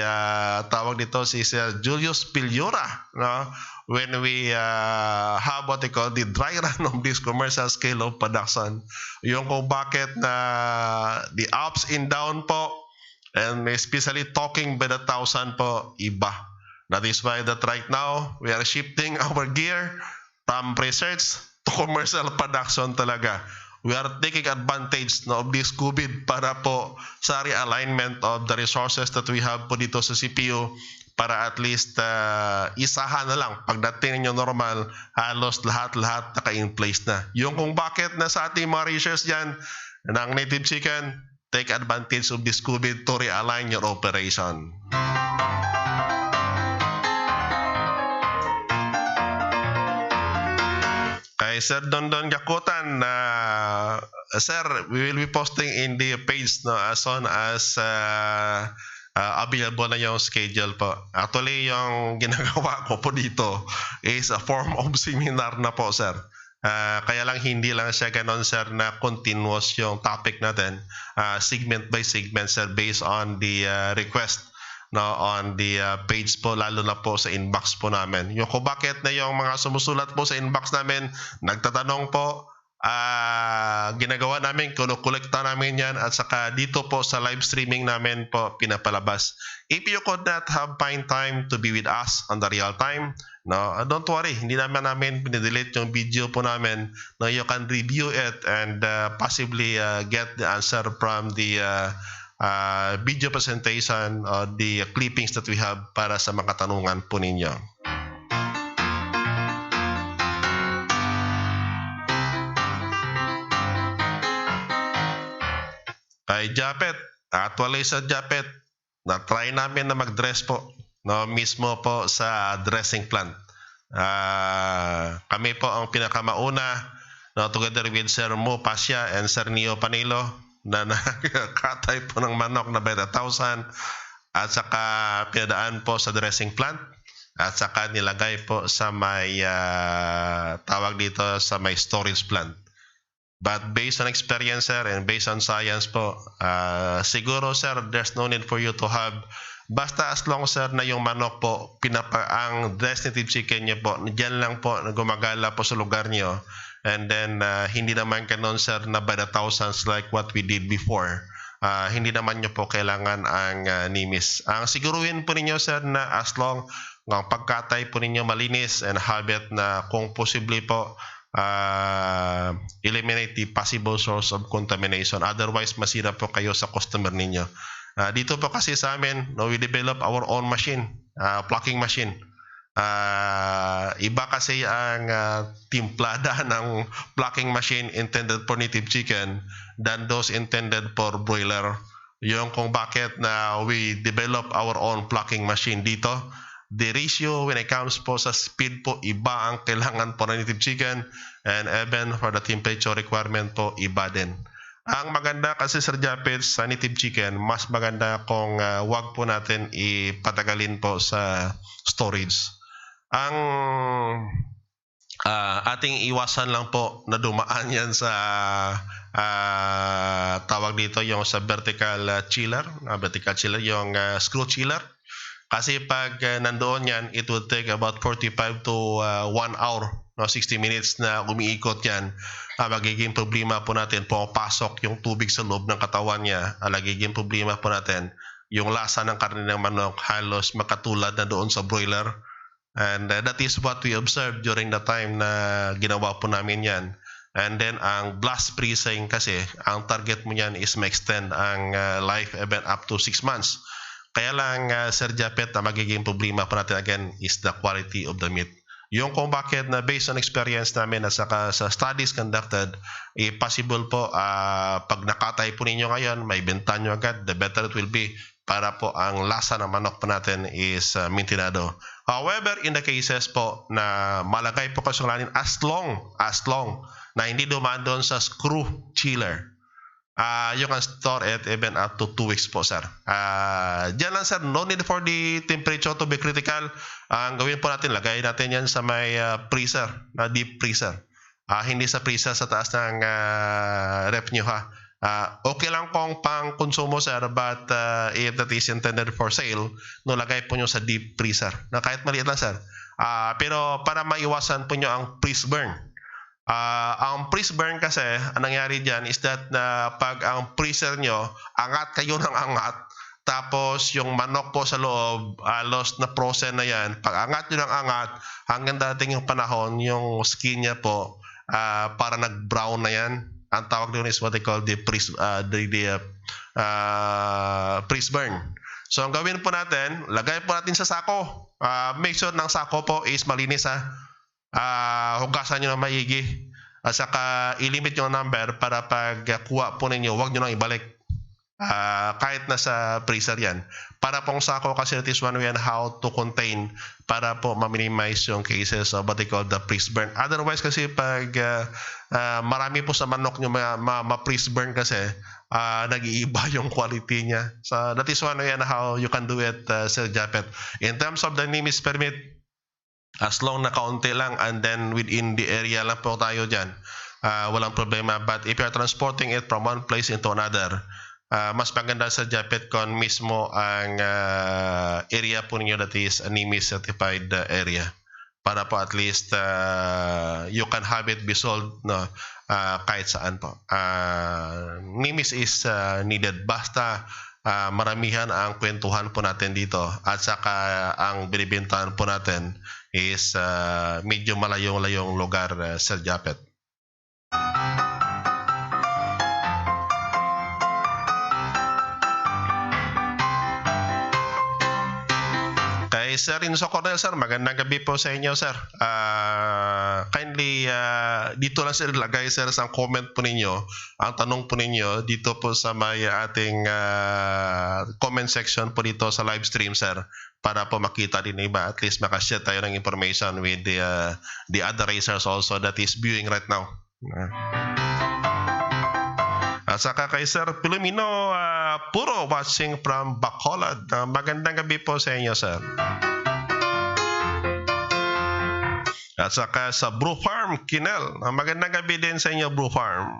tawag dito si Sir Julius Pilyura, no? When we have what they call the dry run of this commercial scale of production. Yung kung bakit na the ups and down po, and especially talking by the thousand po, iba. That is why that right now, we are shifting our gear from research to commercial production talaga. We are taking advantage of this COVID para po sa realignment of the resources that we have po dito sa CPU para at least isahan na lang. Pagdating ninyo normal, halos lahat-lahat naka-in place na. Yung kung bakit na sa ating mga research dyan ng Native Chicken, take advantage of this COVID to realign your operation. Kay Sir Dondon Yakutan, Sir, we will be posting in the page, no, as soon as available na yung schedule po. Actually, yung ginagawa ko po dito is a form of seminar na po, Sir. Kaya lang hindi lang siya ganon, Sir, na continuous yung topic natin. Segment by segment, Sir, based on the request, no, on the page po, lalo na po sa inbox po namin. Yung kung bakit na yung mga sumusulat po sa inbox namin, nagtatanong po, ginagawa namin, kinokolekta namin yan, at saka dito po sa live streaming namin po pinapalabas. If you could not have find time to be with us on the real time, no, don't worry, hindi namin pinidelete yung video po namin. No, you can review it and possibly get the answer from the video presentation or the clippings that we have para sa mga katanungan po ninyo. Kay Japet, actually sa Japet, na-try namin na mag-dress po, no, mismo po sa dressing plant. Kami po ang pinakamauna, no, together with Sir Mo Pasya and Sir Neo Panilo, na nakakatay po ng manok na by the thousand, at saka pinadaan po sa dressing plant, at saka nilagay po sa may tawag dito sa may storage plant. But based on experience, Sir, and based on science po, siguro, Sir, there's no need for you to have, basta as long, Sir, na yung manok po, ang native chicken niyo po, dyan lang po, gumagala po sa lugar niyo. And then, hindi naman kanon, Sir, na by the thousands like what we did before. Hindi naman nyo po kailangan ang nimis. Ang siguruhin po ninyo, Sir, na as long ang pagkatay po ninyo malinis and habit na kung posible po, eliminate the possible source of contamination. Otherwise, masira po kayo sa customer ninyo. Dito po kasi sa amin, no, we develop our own machine, plucking machine. Iba kasi ang timplada ng plucking machine intended for native chicken than those intended for broiler. Yung kung bakit na we develop our own plucking machine dito, the ratio when it comes po sa speed po, iba ang kailangan po ng native chicken, and even for the temperature requirement po, iba din. Ang maganda kasi Sir Japet sa native chicken, mas maganda kung wag po natin ipatagalin po sa storage. Ang ating iwasan lang po na dumaan yan sa tawag dito yung sa vertical chiller, yung screw chiller. Kasi pag nandoon yan, it would take about 45 to 1 hour, 60 minutes na umiikot yan. Magiging problema po natin, pumapasok yung tubig sa loob ng katawan niya. Magiging problema po natin, yung lasa ng karne ng manok halos makatulad na doon sa broiler. And that is what we observed during the time na ginawa po namin yan. And then ang blast freezing kasi, ang target mo yan is ma-extend ang life event up to 6 months. Kaya lang, Sir Japet, na magiging problema po natin again is the quality of the meat. Yung kung bakit na based on experience namin at saka sa studies conducted, possible po pag nakatay po ninyo ngayon, may benta nyo agad, the better it will be para po ang lasa ng manok po natin is maintinado. However, in the cases po na malagay po kasulanin as long na hindi dumaan doon sa screw chiller, you can store it even up to 2 weeks po, sir. Diyan lang, sir, no need for the temperature to be critical. Ang gawin po natin, lagay natin yan sa may freezer, deep freezer. Hindi sa freezer sa taas ng ref nyo, ha. Okay lang kung pang konsumo, sir, but if that is intended for sale, no, lagay po nyo sa deep freezer. Na kahit maliit lang, sir. Pero para maiwasan po nyo ang freeze burn. Ang freeze burn kasi, ang nangyari dyan is that pag ang freezer nyo, angat kayo ng angat, tapos yung manok po sa loob, lost na frozen na yan, pag angat nyo ng angat, hanggang dating yung panahon, yung skin niya po, para nag-brown na yan. Ang tawag doon is what they call the freeze burn. So ang gawin po natin, lagay po natin sa sako. Make sure ng sako po is malinis, ha. Hugasan nyo ng maigi. At saka ilimit yung number para pag kuha po ninyo, huwag nyo nang ibalik. Kahit nasa freezer yan. Para pong sako kasi it is one way on how to contain para po ma-minimize yung cases of what they call the freeze burn. Otherwise kasi pag marami po sa manok nyo ma-freeze burn kasi nag-iiba yung quality niya. So that is one way on how you can do it, Sir Japet. In terms of the NIMIS permit, as long na kaunti lang and then within the area lang po tayo dyan, walang problema. But if you are transporting it from one place into another, mas maganda sa Japet kung mismo ang area po ninyo that is a NIMIS certified area. Para po at least you can have it be sold, no, kahit saan po. NIMIS is needed. Basta maramihan ang kwentuhan po natin dito at saka ang binibintahan po natin is medyo malayong-layong lugar, Sir Japet. Kay Sir Rinzo Cornel, sir, magandang gabi po sa inyo, sir. Kindly dito lang, sir, lagay, sir, sa comment po ninyo, ang tanong po ninyo dito po sa may ating comment section po dito sa live stream, sir, para po makita din iba, at least makashare tayo ng information with the other racers also that is viewing right now. At saka kay Sir Pilomino Puro watching from Bacolod. Magandang gabi po sa inyo, sir. At saka sa Brew Farm, Kinel. Magandang gabi din sa inyo, Brew Farm.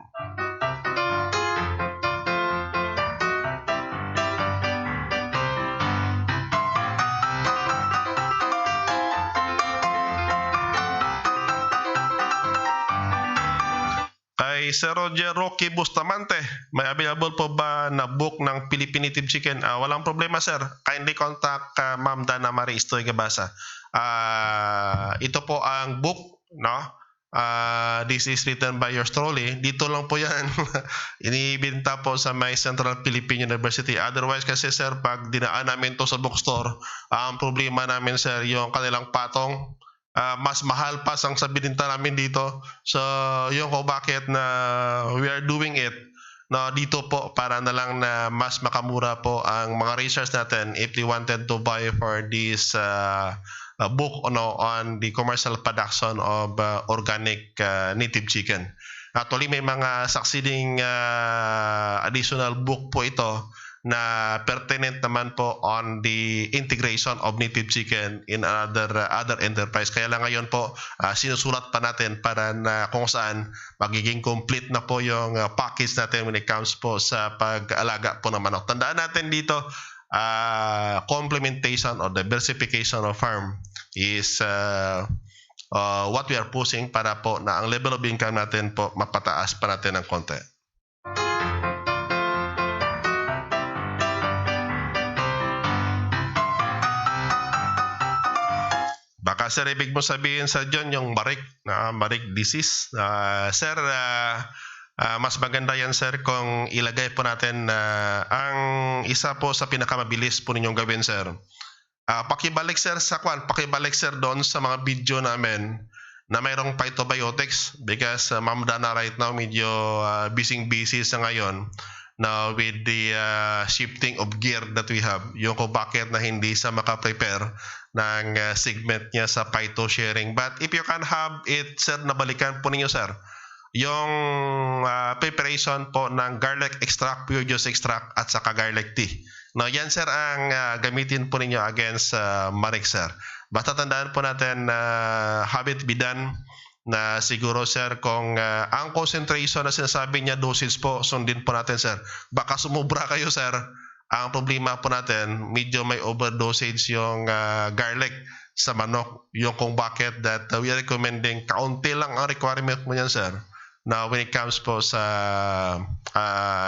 Kay Sir Roger Rocky Bustamante, may available po ba na book ng Philippine Native Chicken? Walang problema, sir. Kindly contact Ma'am Dana Marie Istoy Gabasa. Ito po ang book, no? This is written by yours truly. Dito lang po yan. Inibinta po sa may Central Philippine University. Otherwise kasi, sir, pag dinaan namin to sa bookstore, ang problema namin, sir, yung kanilang patong, mas mahal pa ang sa bininta namin dito. So, yung kung bakit na we are doing it no, dito po para na lang na mas makamura po ang mga racers natin if they wanted to buy for this book on the commercial production of organic native chicken. Actually, may mga succeeding additional book po ito na pertinent naman po on the integration of native chicken in other enterprise. Kaya lang ngayon po sinusulat pa natin para na kung saan magiging complete na po yung package natin when it comes po sa pag-alaga po ng manok. Tandaan natin dito, complementation or diversification of farm is what we are pushing para po na ang level of income natin po mapataas pa natin ng konti. Baka sir, ibig mo sabihin sa John yung Marik disease. Sir, mas maganda yan sir kung ilagay po natin ang isa po sa pinakamabilis po ninyong gawin sir. Pakibalik sir doon sa mga video namin na mayroong phytobiotics because Ma'am Dana right now medyo busy sa ngayon. Now with the shifting of gear that we have, yung kung bakit na hindi sa makaprepare ng segment niya sa phyto sharing. But if you can have it, sir, nabalikan po ninyo, sir, yung preparation po ng garlic extract, pure juice extract, at saka garlic tea. Now, yan, sir, ang gamitin po ninyo against Marik, sir. Basta tandaan po natin, have it be done, na siguro sir kung ang concentration na sinasabi niya dosage po sundin po natin sir, baka sumubra kayo sir. Ang problema po natin medyo may overdosage yung garlic sa manok, yung kung bakit that we are recommending kaunti lang ang requirement mo yan sir na when it comes po sa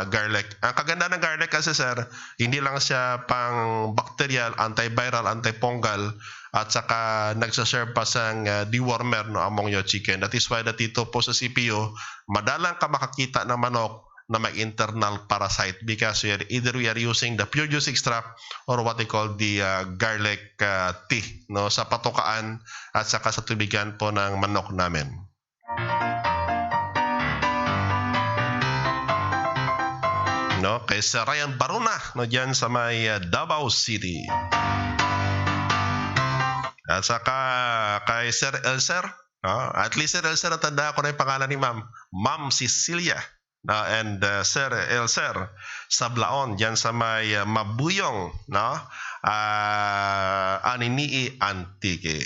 garlic. Ang kaganda ng garlic kasi sir, hindi lang siya pang bacterial, antiviral, antifungal, at saka nagsaserve pa sang dewormer no, among your chicken. That is why dito po sa CPU, madalang ka makakita ng manok na may internal parasite because either we are using the pure juice extract or what they call the garlic tea no, sa patukaan at saka sa tubigan po ng manok namin. No, kay Sir Ryan Baruna no, dyan sa may Davao City. At saka kay Sir Elser, at least Sir Elser, natanda ko na yung pangalan ni Ma'am Cecilia, and Sir Elser Sablaon, dyan sa may Mabuyong, no? Aninii Antique.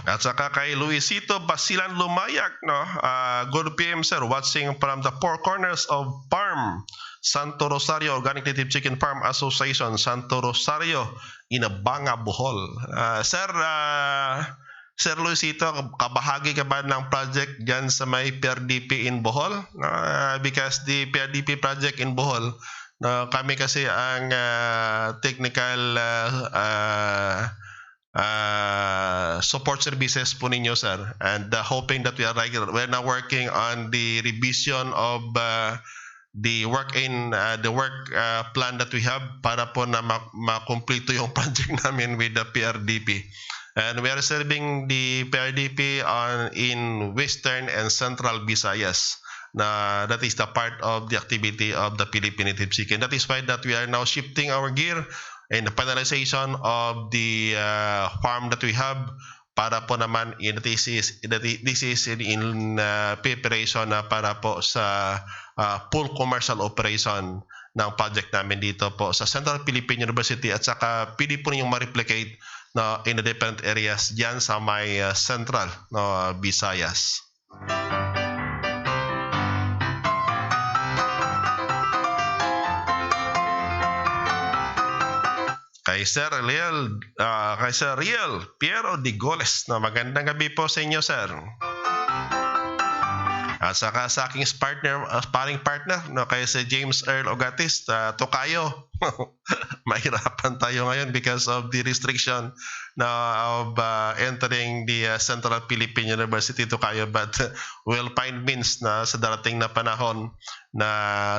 At saka kay Luisito Basilan Lumayak, no? Good PM sir, watching from the four corners of Farm, Santo Rosario Organic Native Chicken Farm Association, Santo Rosario, Inabanga, Bohol. Sir Luisito, kabahagi ka ba ng project dyan sa may PRDP in Bohol? Because the PRDP project in Bohol, kami kasi ang technical support services po ninyo sir, and hoping that we're now working on the revision of the work plan that we have para po na makumpleto yung project namin with the PRDP, and we are serving the PRDP in Western and Central Visayas. That is the part of the activity of the Philippine Native Chicken. That is why that we are now shifting our gear in the finalization of the farm that we have para po naman this is in preparation na para po sa full commercial operation ng project namin dito po sa Central Philippine University, at saka pwede po ninyong ma-replicate in the different areas dyan sa may Central Visayas. Kay Sir Riel Piero Di Goles, na magandang gabi po sa inyo sir. At saka sa aking sparring partner, kay si James Earl Ogatis, Tokayo. Mahirapan tayo ngayon because of the restriction of entering the Central Philippine University, Tokayo, but we'll find means na sa darating na panahon na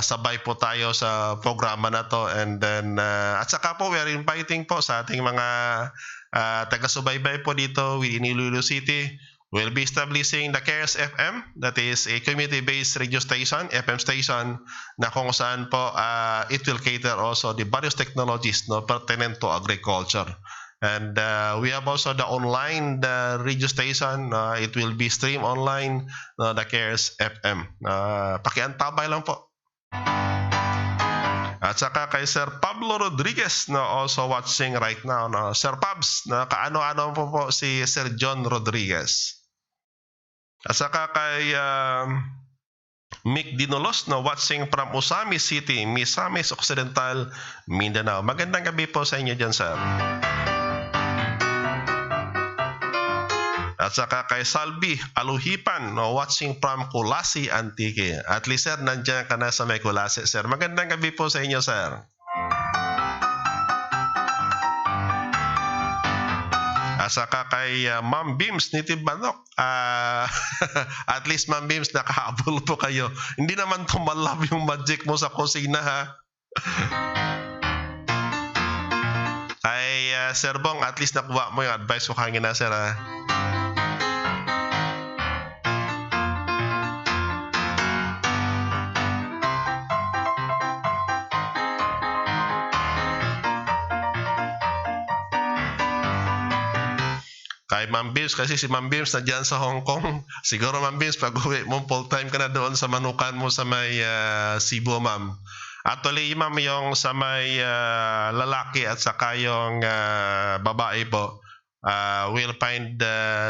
sabay po tayo sa programa na to, and then at saka po we are inviting po sa ating mga taga-subaybay po dito within Iloilo City, we'll be establishing the CARES FM, that is a community-based radio station, FM station, na kung saan po it will cater also the various technologies no, pertinent to agriculture. And we have also the online radio station. It will be streamed online, the CARES FM. Pakiantabay lang po. At saka kay Sir Pablo Rodriguez na also watching right now. No? Sir Pabs, na kaano-ano po si Sir John Rodriguez. At saka kay Mick Dinolos na watching from Osamis City, Misamis Occidental, Mindanao. Magandang gabi po sa inyo dyan, sir. At saka kay Salvi Aluhipan, no, watching from Kulasi, Antique. At least, sir, nandiyan ka na sa may Kulasi, sir. Magandang gabi po sa inyo, sir. At saka kay Ma'am Beams, Nitib Manok. At least, Ma'am Beams, nakahabol po kayo. Hindi naman tumalab yung magic mo sa kusina, ha? Ay, Sir Bong, at least nakuha mo yung advice ko kanina, sir, ha? Kay Ma'am Beams, kasi si Ma'am Beams na dyan sa Hong Kong. Siguro, Ma'am Beams, pag uwi mo, full-time ka na doon sa manukan mo sa may Cebu, ma'am. Actually, ma'am, yung sa may lalaki at saka yung babae po, we'll find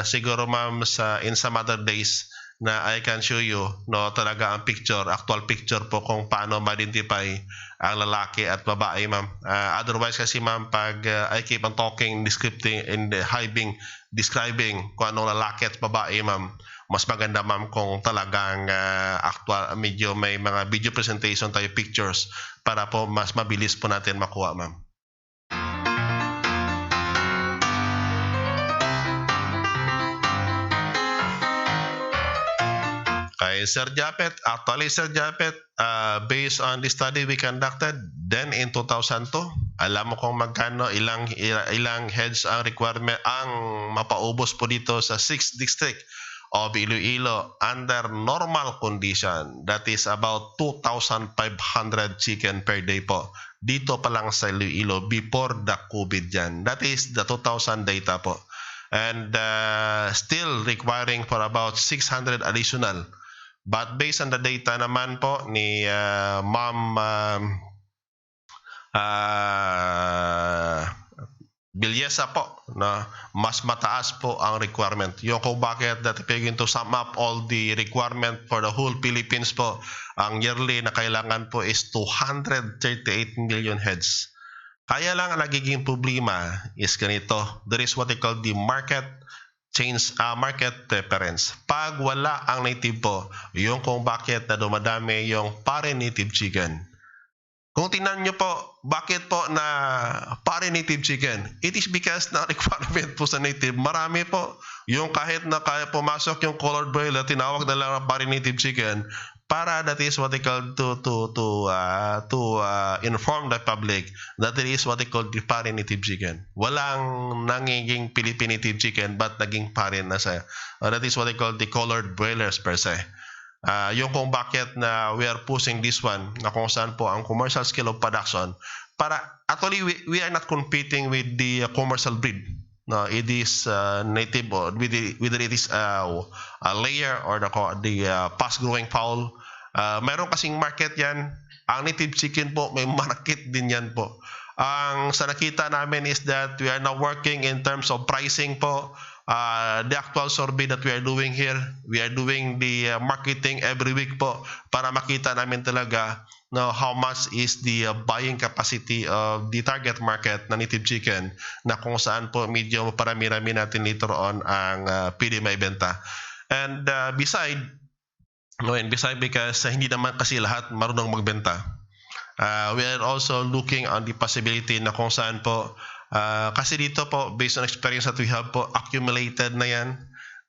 siguro, ma'am, in some other days na I can show you, no, talaga ang picture, actual picture po kung paano ma-identify ang lalaki at babae, ma'am. Otherwise kasi, ma'am, pag I keep on talking, describing, and describing kung anong lalaki at babae, ma'am, mas maganda, ma'am, kung talagang actual, medyo may mga video presentation tayo, pictures, para po mas mabilis po natin makuha, ma'am. Kay Sir Japet, actually, Sir Japet, based on the study we conducted then in 2002, alam mo kung magkano, ilang heads ang requirement, ang mapaubos po dito sa 6th district of Iloilo under normal condition. That is about 2,500 chicken per day po. Dito pa lang sa Iloilo before the COVID yan. That is the 2,000 data po. And still requiring for about 600 additional. But based on the data naman po ni Ma'am Bilyesa po, na mas mataas po ang requirement. Yung kung bakit that if you're going to sum up all the requirement for the whole Philippines po, ang yearly na kailangan po is 238 million heads. Kaya lang ang nagiging problema is ganito. There is what they call the market preference. Pag wala ang native po, yung kung bakit na dumadami yung foreign native chicken. Kung tingnan nyo po, bakit po na foreign native chicken? It is because na requirement po sa native, marami po. Yung kahit na kaya pumasok yung colored broiler, tinawag na lang ang foreign native chicken, para that is what they call to inform the public that it is what they call the foreign native chicken. Walang nangiging Philippine native chicken but naging foreign na siya. That is what they call the colored broilers per se. Yung kung bakit na we are pushing this one, na kung saan po ang commercial scale of production, para actually we are not competing with the commercial breed. No, it is native, or whether it is a layer or the fast-growing fowl. Meron kasing market yan. Ang native chicken po, may market din yan po. Ang sa nakita namin is that we are now working in terms of pricing po. The actual survey that we are doing here, we are doing the marketing every week po para makita namin talaga how much is the buying capacity of the target market na native chicken, na kung saan po medyo parami-rami natin later on ang pwede maibenta. And beside because hindi naman kasi lahat marunong magbenta, we are also looking on the possibility na kung saan po kasi dito po, based on experience that we have po, accumulated na yan.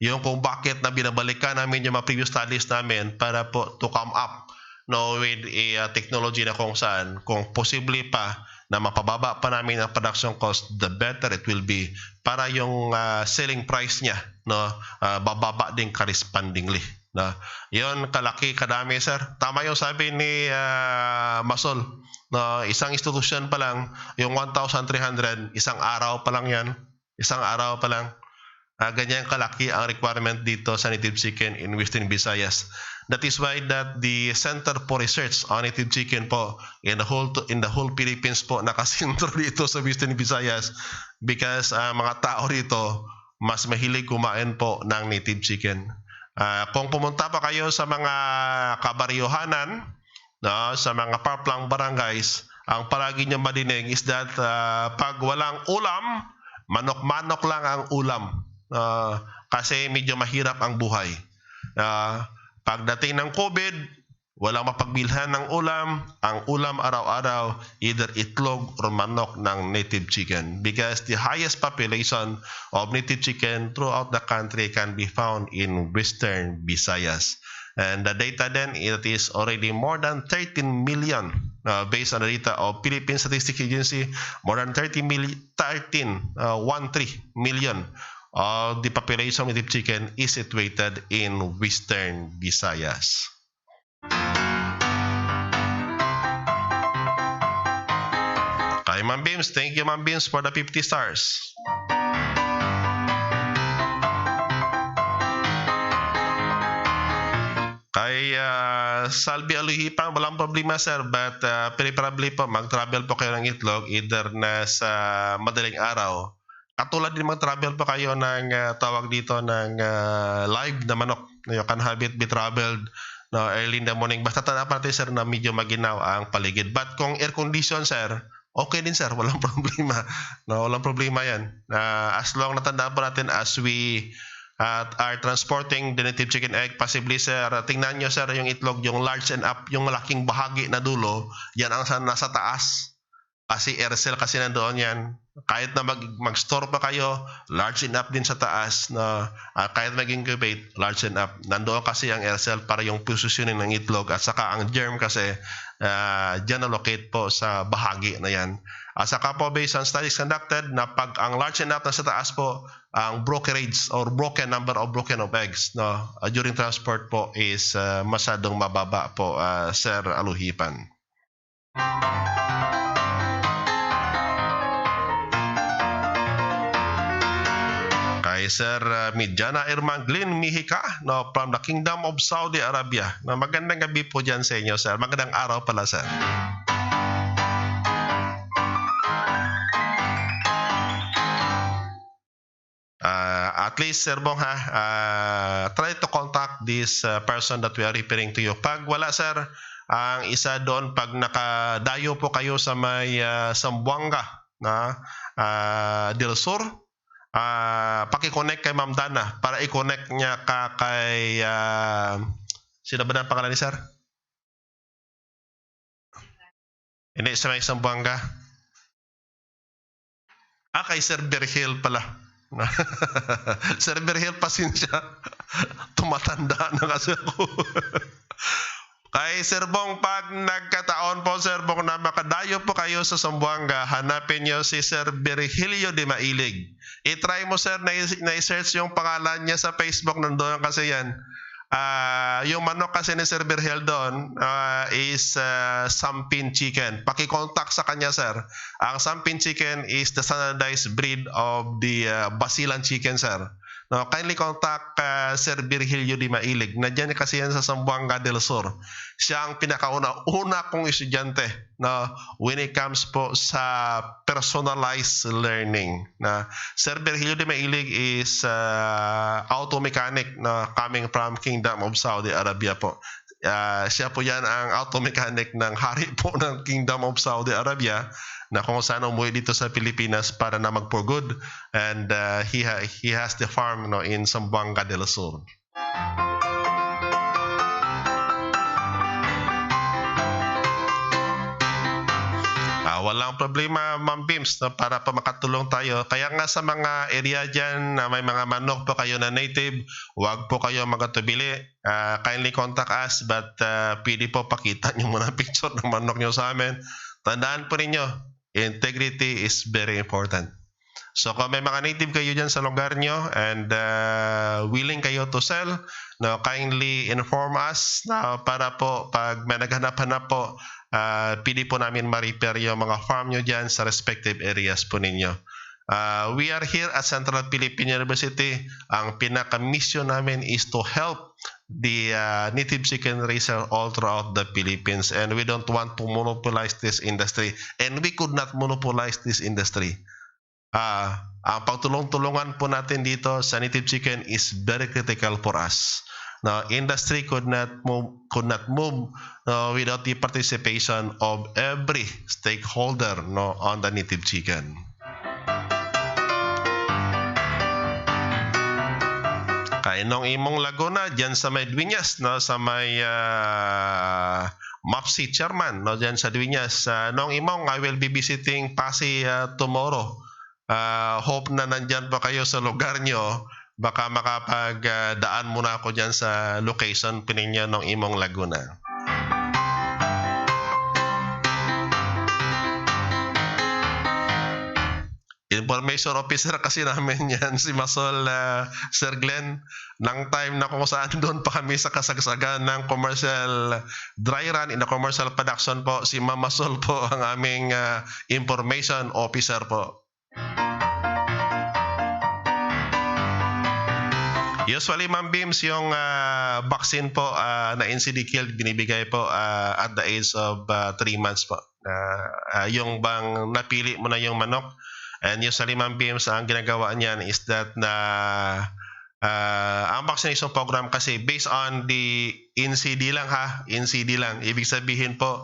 Yung kung bakit na binabalikan namin yung mga previous studies namin para po to come up with a technology na kung saan, kung posible pa na mapababa pa namin ang production cost, the better it will be para yung selling price niya, no, bababa din correspondingly. No? Yon kalaki, kadami, sir. Tama yung sabi ni Masol. No, isang institution pa lang, yung 1,300, isang araw pa lang yan. Isang araw pa lang. Ganyan kalaki ang requirement dito sa native chicken in Western Visayas. That is why that the Center for Research on Native Chicken po in the whole Philippines po nakasentro dito sa Western Visayas because mga tao rito mas mahilig kumain po ng native chicken. Kung pumunta pa kayo sa mga kabaryohanan, no, sa mga parplang barangays, ang palagi niyo madinig is that pag walang ulam, manok-manok lang ang ulam. Kasi medyo mahirap ang buhay. Pagdating ng COVID, walang mapagbilhan ng ulam. Ang ulam araw-araw, either itlog or manok ng native chicken. Because the highest population of native chicken throughout the country can be found in Western Visayas. And the data then, it is already more than 13 million. Based on the data of Philippine Statistics Agency, more than 13 million of the population of native chicken is situated in Western Visayas. Kay Ma'am Beams, thank you Ma'am Beams for the 50 stars. Kay Salvi Aluhipan, walang problema sir, but preferably po mag-travel po kayo ng itlog either na sa madaling araw. Katulad din mag-travel pa kayo ng tawag dito ng live na manok. You can have it be traveled early in the morning. Basta tanda pa natin sir na medyo maginaw ang paligid. But kung air condition sir, okay din sir, walang problema. Walang problema yan. As long natandaan pa natin as we are transporting the native chicken egg, possibly sir, tingnan nyo sir yung itlog, yung large and up, yung malaking bahagi na dulo, yan ang nasa taas. Kasi air cell kasi nandoon yan. Kahit na mag-store pa kayo, large and up din sa taas. Kahit mag-incubate, large and up. Nandoon kasi ang air cell para yung positioning ng itlog. At saka ang germ kasi dyan na-locate po sa bahagi na yan. At saka po based on studies conducted na pag ang large and up na sa taas po, ang brokerage or broken number of eggs during transport po is masyadong mababa po, Sir Aluhipan. Kay Sir Midjana Irmanglin Mihika from the Kingdom of Saudi Arabia. Magandang gabi po dyan sa inyo, sir. Magandang araw pala, sir. At least, Sir Bong, try to contact this person that we are referring to you. Pag wala, sir, ang isa doon, pag nakadayo po kayo sa may Zamboanga del Sur, paki-connect kay Ma'am Dana para i-connect niya kay sino ba na pangalan ni sir? Hindi, sa may Zamboanga. Kay Sir Berhil pala. Sir Berhil, pasensya. Tumatanda na kasi ako. Kay Sir Bong, pag nagkataon po, Sir Bong, na makadayo po kayo sa Zamboanga, hanapin nyo si Sir Virgilio de Mailig. I-try mo, sir, na i-search yung pangalan niya sa Facebook, nandoon kasi yan. Yung manok kasi ni Sir Virgil doon is Sampin Chicken. Paki-contact sa kanya, sir. Ang Sampin Chicken is the standardized breed of the Basilan Chicken, sir. Kindly contact Sir Virgilio de Mailig. Nandiyan kasi yan sa Zamboanga del Sur. Siya ang pinakauna kong estudyante when it comes po sa personalized learning. Sir Virgilio de Mailig is auto mechanic coming from Kingdom of Saudi Arabia po. Siya po yan ang auto mechanic ng hari po ng Kingdom of Saudi Arabia na kung saan umuwi dito sa Pilipinas para na mag-for good, and he has the farm in Zamboanga del Sur. Walang problema, Ma'am Bims, para pa makatulong tayo. Kaya nga sa mga area dyan na may mga manok po kayo na native, huwag po kayo magatubili. Kindly contact us, but pwede po pakita nyo muna picture ng manok nyo sa amin. Tandaan po ninyo, integrity is very important. So kung may mga native kayo dyan sa lugar nyo and willing kayo to sell, no, kindly inform us na para po pag may naghanap-hanap po, pili po namin ma-repair yung mga farm nyo dyan sa respective areas po ninyo. We are here at Central Philippine University. Ang pinaka-mission namin is to help the native chicken raiser all throughout the Philippines, and we don't want to monopolize this industry, and we could not monopolize this industry. Ang pagtulong-tulungan po natin dito sa native chicken is very critical for us. Now, industry could not move without the participation of every stakeholder on the native chicken. Kaya nung imong Laguna dyan sa may Dueñas, no, sa may MAPSI chairman, no, dyan sa Dueñas, nung imong I will be visiting Pasig tomorrow. Hope na nandyan pa kayo sa lugar nyo, baka makapagdaan muna ako dyan sa location pininyo ng imong Laguna. Information officer kasi namin yan, si Masol Sir Glenn. Nang time na kung saan doon pa kami sa kasagsagan ng commercial dry run in the commercial production po, si Ma'am Masol po ang aming information officer po. Usually, Ma'am Beams, yung vaccine po na NCD killed, binibigay po at the age of 3 months po. Yung bang napili mo na yung manok, and usually, Ma'am Beams, ang ginagawa niyan is that na ang vaccination program kasi based on the NCD lang ha, NCD lang. Ibig sabihin po,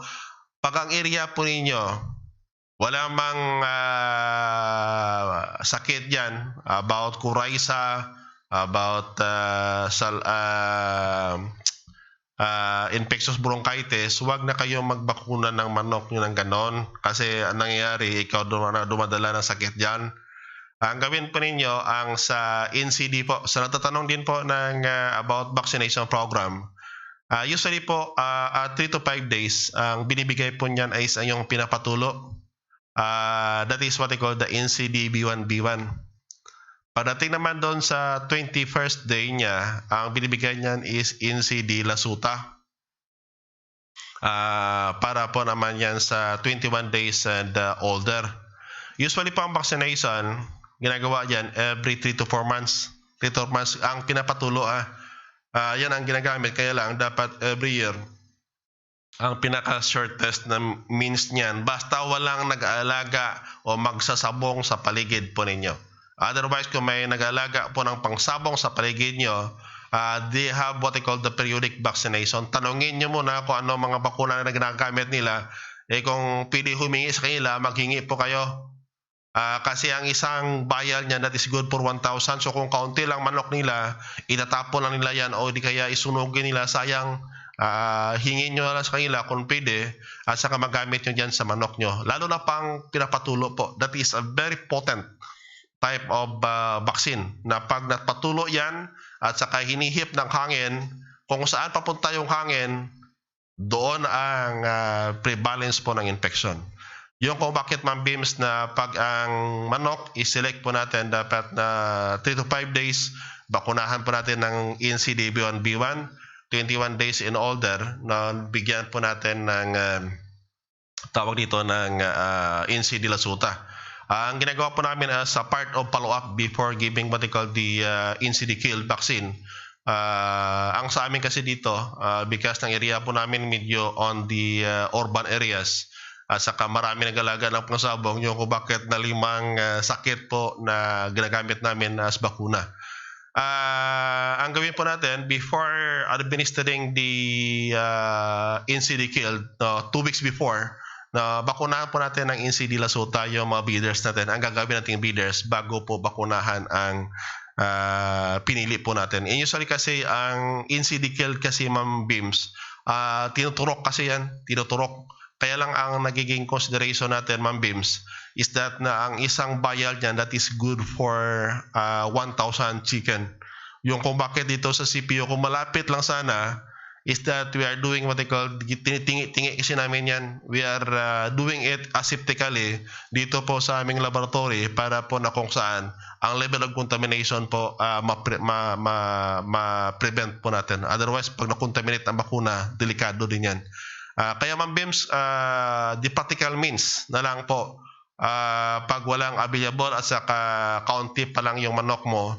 pag ang area po ninyo, wala mang sakit yan about coryza, about infectious bronchitis, huwag na kayo magbakuna ng manok nyo ng ganon. Kasi ang nangyayari, ikaw dumadala ng sakit dyan. Ang gawin po ninyo, ang sa NCD po, sa natatanong din po ng about vaccination program, usually po, 3 to 5 days, ang binibigay po niyan ay yung pinapatulo. That is what they call the NCD B1B1. Pagdating naman doon sa 21st day niya, ang binibigay niyan is NCD Lasuta. Para po naman yan sa 21 days and older. Usually po ang vaccination, ginagawa yan every 3 to 4 months. 3 to 4 months ang pinapatulo. Yan ang ginagamit. Kaya lang, dapat every year, ang pinaka-shortest na means niyan, basta walang nag-aalaga o magsasabong sa paligid po ninyo. Otherwise, kung may nag-alaga po ng pangsabong sa paligid nyo, they have what they call the periodic vaccination. Tanungin nyo muna kung ano mga bakuna na ginagamit nila. Kung pwede humingi sa kanila, maghingi po kayo. Kasi ang isang vial niya that is good for 1,000. So kung kaunti lang manok nila, itatapon lang nila yan o di kaya isunugin nila, sayang. Hingin nyo lang sa kanila kung pwede at saka magamit nyo dyan sa manok nyo. Lalo na pang pinapatulo po. That is a very potent type of vaccine na pag napatulo yan at saka hinihip ng hangin, kung saan papunta yung hangin, doon ang prevalence po ng infection. Yung kung bakit, Ma'am Beams, na pag ang manok i-select po natin dapat na 3 to 5 days, bakunahan po natin ng NCD B1B1, 21 days and older, na bigyan po natin ng tawag dito ng NCD Lasuta. Ang ginagawa po namin as a part of follow-up before giving what they call the NCD kill vaccine. Ang sa amin kasi dito, because ng area po namin medyo on the urban areas, at saka marami nag-alaga ng pangsabong, yung kung bakit na 5 sakit po na ginagamit namin as bakuna. Ang gawin po natin, before administering the NCD kill, 2 weeks before, na bakunahan po natin ng NCD Lasuta yung mga breeders natin. Ang gagawin natin breeders bago po bakunahan ang pinili po natin. And usually kasi ang NCD kill kasi, Ma'am Beams, tinuturok kasi yan, tinuturok. Kaya lang ang nagiging consideration natin, Ma'am Beams, is that na ang isang vial niyan that is good for 1,000 chicken. Yung kung bakit dito sa CPO, kung malapit lang sana, is that we are doing what they call tinitingi-tingi kasi namin yan. We are doing it aseptically dito po sa aming laboratory para po na kung saan ang level of contamination po ma-prevent po natin. Otherwise, pag na-contaminate ang bakuna, delikado din yan. Kaya Ma'am Bims, the practical means na lang po, pag walang available at saka kaunti pa lang yung manok mo,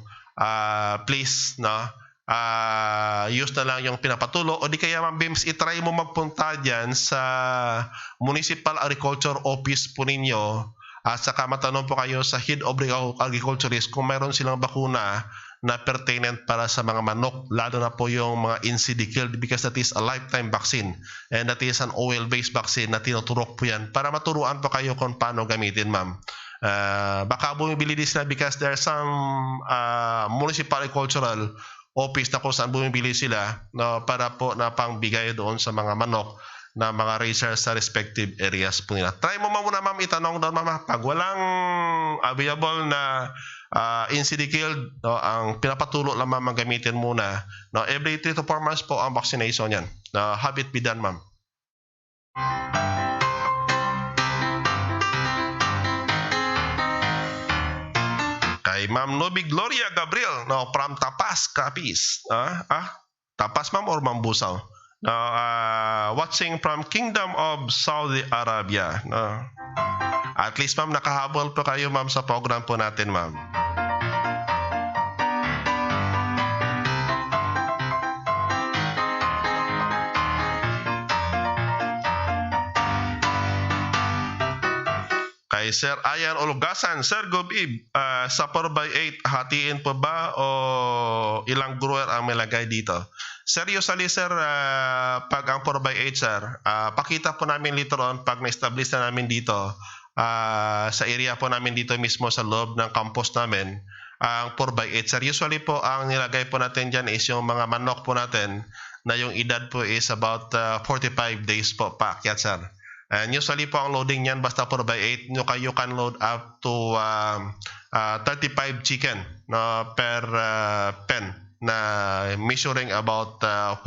please, no, use na lang yung pinapatulo, o di kaya Ma'am Bims, itry mo magpunta dyan sa Municipal Agriculture Office po ninyo at saka matanong po kayo sa Head of Agriculturist kung mayroon silang bakuna na pertinent para sa mga manok, lalo na po yung mga NCD killed, because that is a lifetime vaccine and that is an oil-based vaccine na tinuturok po yan para maturuan po kayo kung paano gamitin, ma'am. Baka bumibili din sila because there are some municipal agricultural office na kung saan bumibili sila, no, para po na pangbigay doon sa mga manok na mga racers sa respective areas po nila. Try mo muna, ma'am, itanong doon, ma'am, pag walang available na NCD killed, no, ang pinapatulo lang, ma'am, gamitin muna. No, every 3 to 4 months po ang vaccination yan. Have it be done, ma'am. Kay Ma'am Nobi Gloria Gabriel, no, from Tapas, Capiz. Tapas, ma'am, or Mambusaw? No, watching from Kingdom of Saudi Arabia. No. At least, ma'am, nakahabol po kayo, ma'am, sa program po natin, ma'am. Kay Sir Ayan Ulugasan, Sir Gobib, sa 4x8, hatiin po ba o ilang grower ang malagay dito? Seriously, sir, pag ang 4x8, sir, pakita po namin later on pag na-establish na namin dito, sa area po namin dito mismo sa loob ng campus namin, ang 4x8, sir. Usually po, ang nilagay po natin dyan is yung mga manok po natin na yung edad po is about 45 days po paakyat, sir. And usually po ang loading niyan basta 4x8, you can load up to 35 chicken, no, per pen na measuring about 4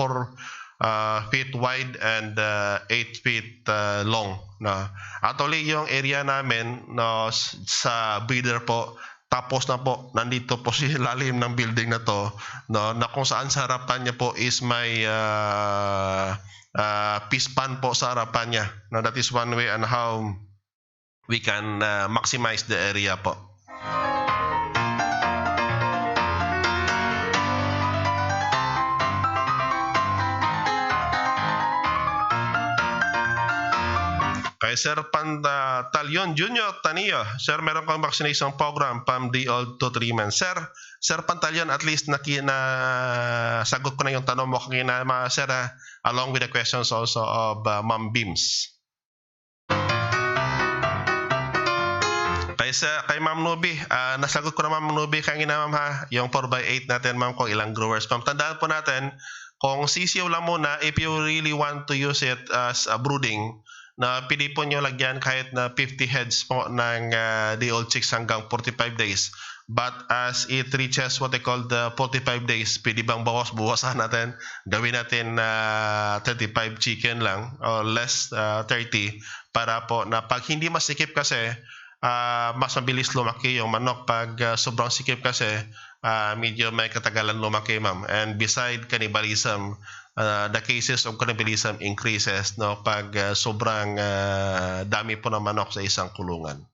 feet wide and 8 feet long. No. Actually, yung area namin, no, sa breeder po, tapos na po, nandito po sa lalim ng building na to, no, na kung saan sa harapan niya po is may fish pan po sa harapan niya. Now, that is one way on how we can maximize the area po. Kay Sir Pantalyon Junior Tanio, sir, meron kang vaccination program from the old to 3 months. Sir Pantalyon, at least sagot ko na yung tanong mo kanina, sir, along with the questions also of Ma'am Bims. Kay Ma'am Nubi, nasagot ko na Ma'am Nubi kanina, ma'am, ha, yung 4x8 natin, ma'am, kung ilang growers. Ma'am, tandaan po natin, kung sisiyaw lang muna, if you really want to use it as a brooding, na pili po nyo lagyan kahit na 50 heads po ng the old chicks hanggang 45 days. But as it reaches what they call the 45 days, pwede bang buwasan natin? Gawin natin 35 chicken lang or less 30 para po na pag hindi masikip kasi mas mabilis lumaki yung manok. Pag sobrang sikip kasi medyo may katagalan lumaki, ma'am. And beside cannibalism, the cases of cannibalism increases, no, pag sobrang dami po ng manok sa isang kulungan.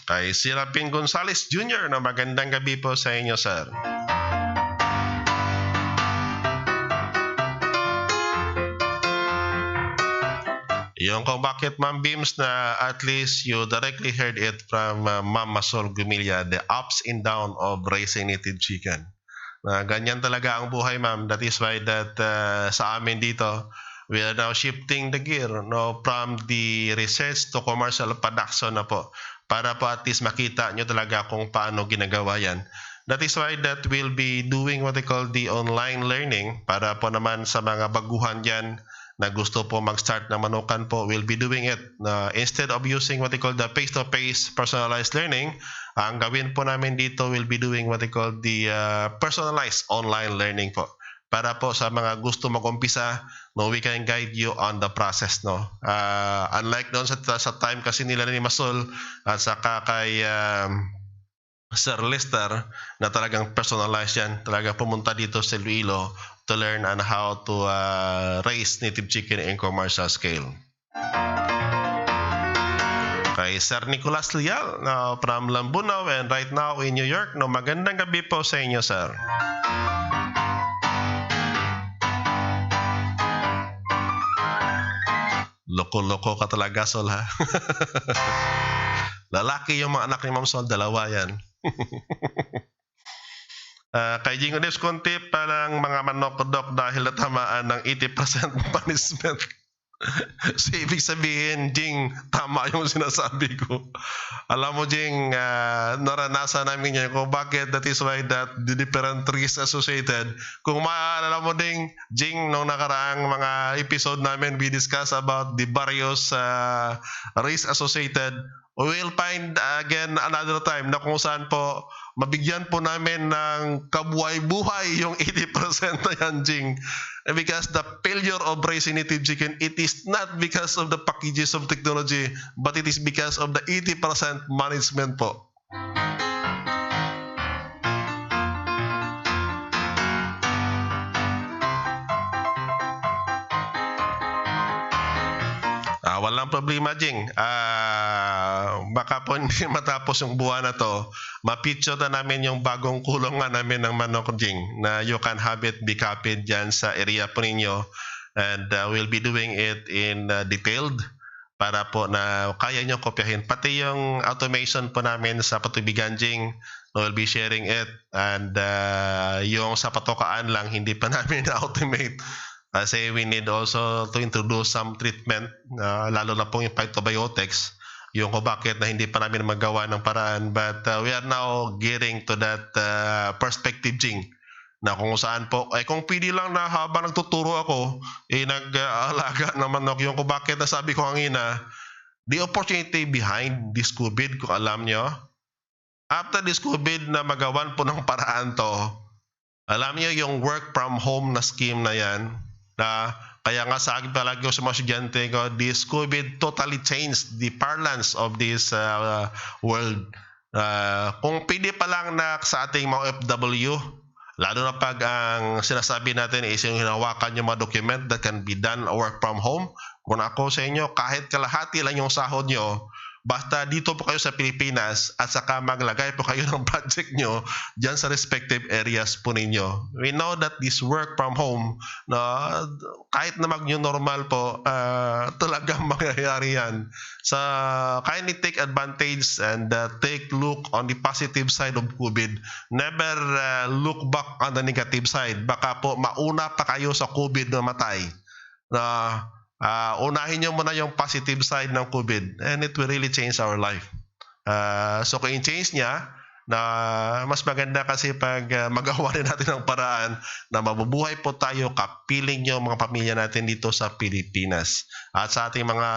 Kay Sirapin Gonzales Jr., na magandang gabi po sa inyo, sir. Yung kung bakit, Ma'am Bims, na at least you directly heard it from Ma'am Masol Gumilla, the ups and down of raising native chicken. Ganyan talaga ang buhay, ma'am. That is why that sa amin dito, we are now shifting the gear, no, from the research to commercial production na po, para po at least makita nyo talaga kung paano ginagawa yan. That is why that we'll be doing what they call the online learning para po naman sa mga baguhan dyan na gusto po mag-start ng manukan po will be doing it. Instead of using what they call the face-to-face personalized learning, ang gawin po namin dito will be doing what they call the personalized online learning po. Para po sa mga gusto mag-umpisa, no, we can guide you on the process, no. Unlike doon sa time kasi nila ni Masol at saka kay Sir Lester na talagang personalized yan, talaga pumunta dito sa Iloilo to learn on how to raise native chicken in commercial scale. Kay Sir Nicolas Lial from Lambunaw and right now in New York, no, magandang gabi po sa inyo, sir. Loko-loko ka talaga, Sol, ha? Lalaki yung mga anak ni Ma'am Sol, dalawa yan. Kay Jing Udes, konti pa lang mga manok-dok dahil natamaan ng 80% punishment. So, ibig sabihin, Jing, tama yung sinasabi ko. Alam mo, Jing, naranasan namin yan kung bakit that is why that the different risks associated. Kung maalala mo ding, Jing, nung nakaraang mga episode namin, we discuss about the various risks associated. We will find again another time na kung saan po mabigyan po namin ng kabuhay-buhay yung 80% na yan, Jing. Because the failure of raising native chicken, it is not because of the packages of technology, but it is because of the 80% management po. Walang problema, Jing. Baka po hindi matapos yung buwan na to, ma-picture na namin yung bagong kulungan namin ng manok, Jing, na you can have it be copied dyan sa area po ninyo. And we'll be doing it in detailed para po na kaya nyo kopyahin. Pati yung automation po namin sa patubigan, Jing, we'll be sharing it. And yung sa patokaan lang, hindi pa namin na-automate. Kasi we need also to introduce some treatment, lalo na pong yung phytobiotics, yung kung bakit na hindi pa namin magawa ng paraan. But we are now gearing to that perspective, Jing, na kung saan po, kung pwede lang na habang nagtuturo ako, nag-aalaga ng manok, yung kung bakit na sabi ko kanina, the opportunity behind this COVID, kung alam nyo, after this COVID na magawan po ng paraan to, alam nyo yung work from home na scheme na yan, na kaya nga sa akin palagi ko sa mga estudyante ko, this COVID totally changed the parlance of this world. Kung pwede pa lang na sa ating mga OFW, lalo na pag ang sinasabi natin is yung hinawakan yung mga document that can be done work from home, kung ako sa inyo, kahit kalahati lang yung sahod nyo, basta dito po kayo sa Pilipinas at saka maglagay po kayo ng project nyo dyan sa respective areas po ninyo. We know that this work from home, no, kahit na mag-new normal po, talagang mangyayari yan. So, kindly take advantage and take look on the positive side of COVID. Never look back on the negative side. Baka po mauna pa kayo sa COVID na matay. Unahin nyo muna yung positive side ng COVID and it will really change our life. So kung i-change niya, na mas maganda kasi pag magawa rin natin ng paraan na mabubuhay po tayo, kapiling yung mga pamilya natin dito sa Pilipinas. At sa ating mga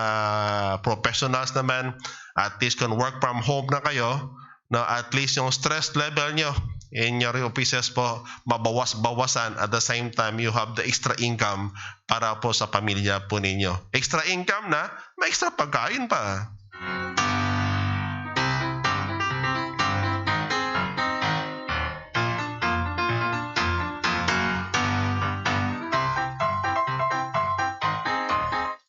professionals naman, at least kung work from home na kayo, no, at least yung stress level nyo in your offices po, mabawas-bawasan. At the same time, you have the extra income para po sa pamilya po ninyo. Extra income na, may extra pagkain pa.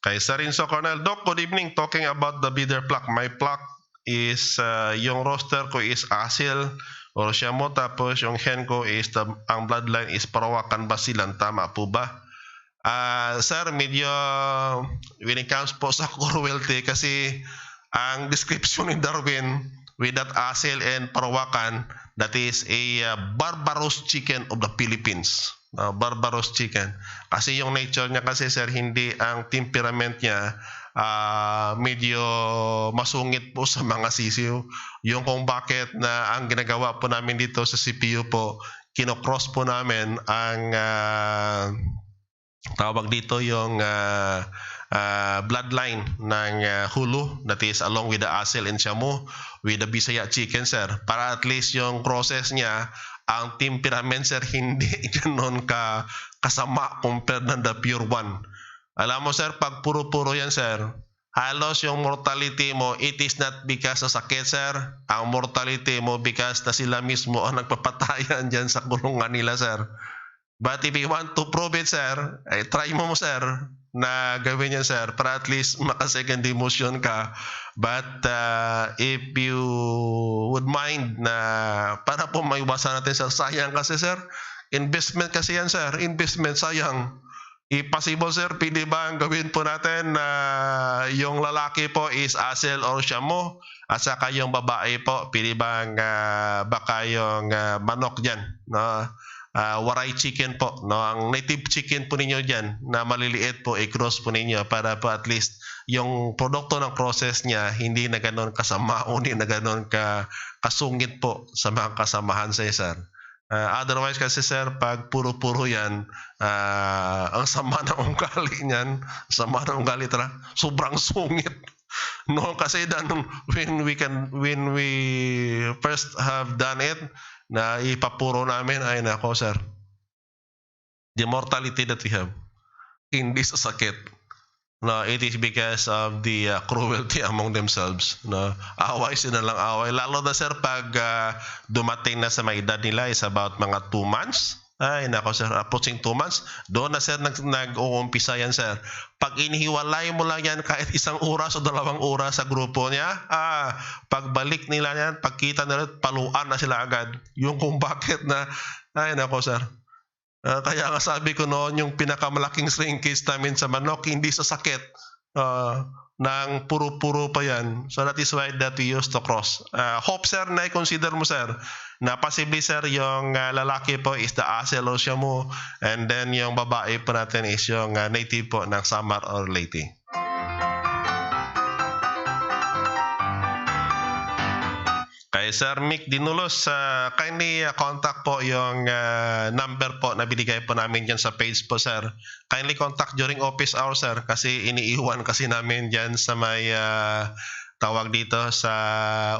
Kay Sarinso Cornel, Doc, good evening. Talking about the breeder flock. My flock is, yung roster ko is asil o Siamo, tapos yung hen ko is, ang bloodline is Parawakan Basilan. Tama po ba? Sir, medyo when it comes po sa cruelty, kasi ang description ni Darwin with that asil and Parawakan, that is a barbarous chicken of the Philippines. Barbarous chicken. Kasi yung nature niya kasi, sir, hindi ang temperament niya medyo masungit po sa mga sisiw. Yung kung bakit na ang ginagawa po namin dito sa CPU po, kinocross po namin ang tawag dito yung bloodline ng Hulu, that is along with the Asil and Shamu with the Bisaya chicken, sir, para at least yung process niya, ang temperament, sir, hindi ganun kasama compared ng the pure one. Alam mo, sir, pag puro-puro yan, sir, halos yung mortality mo, it is not because sa sakit, sir. Ang mortality mo because na sila mismo ang nagpapatayan dyan sa kulungan nila, sir. But if you want to prove it, sir, ay try mo, sir, na gawin yan, sir, para at least maka-second demotion ka. But if you would mind na para po maiwasan natin, sir, sayang kasi, sir, investment kasi yan, sir, investment, sayang. If possible, sir, pwede ba ang gawin po natin na yung lalaki po is Asil or Shamu at saka yung babae po, pwede bang baka yung manok dyan, no? Waray chicken po, no? Ang native chicken po ninyo dyan na maliliit po, i-cross po ninyo para po at least yung produkto ng process niya hindi na gano'n kasama o hindi na gano'n kasungit po sa mga kasamahan sa sir. Otherwise kasi, sir, pag puro-puro yan, ang sama ng ugali niyan, sobrang sungit. No, kasi when we first have done it, na ipapuro namin, ay nako, sir, the mortality that we have, hindi sa sakit. No, it is because of the cruelty among themselves. No, away sila lang away. Lalo na, sir, pag dumating na sa may edad nila is about mga 2 months. Ay nako, sir, approaching 2 months. Doon na, sir, nag-uumpisa yan, sir. Pag inihiwalay mo lang yan kahit 1 oras o 2 oras sa grupo niya, pagbalik nila yan, pagkita nila, paluan na sila agad. Yung kung bakit na, ay nako, sir. Kaya nga sabi ko noon, yung pinakamalaking shrinkage namin sa manok, hindi sa sakit, ng puro-puro pa yan. So that is why that we used to cross. Hope, sir, na i-consider mo, sir, na possibly, sir, yung lalaki po is the Asil or Shamu, and then yung babae po natin is yung native po ng Samar or Leyte. Kay Sir Mick Dinulos, kindly contact po yung number po na binigay po namin dyan sa page po, sir. Kindly contact during office hours, sir, kasi iniiwan kasi namin dyan sa may tawag dito sa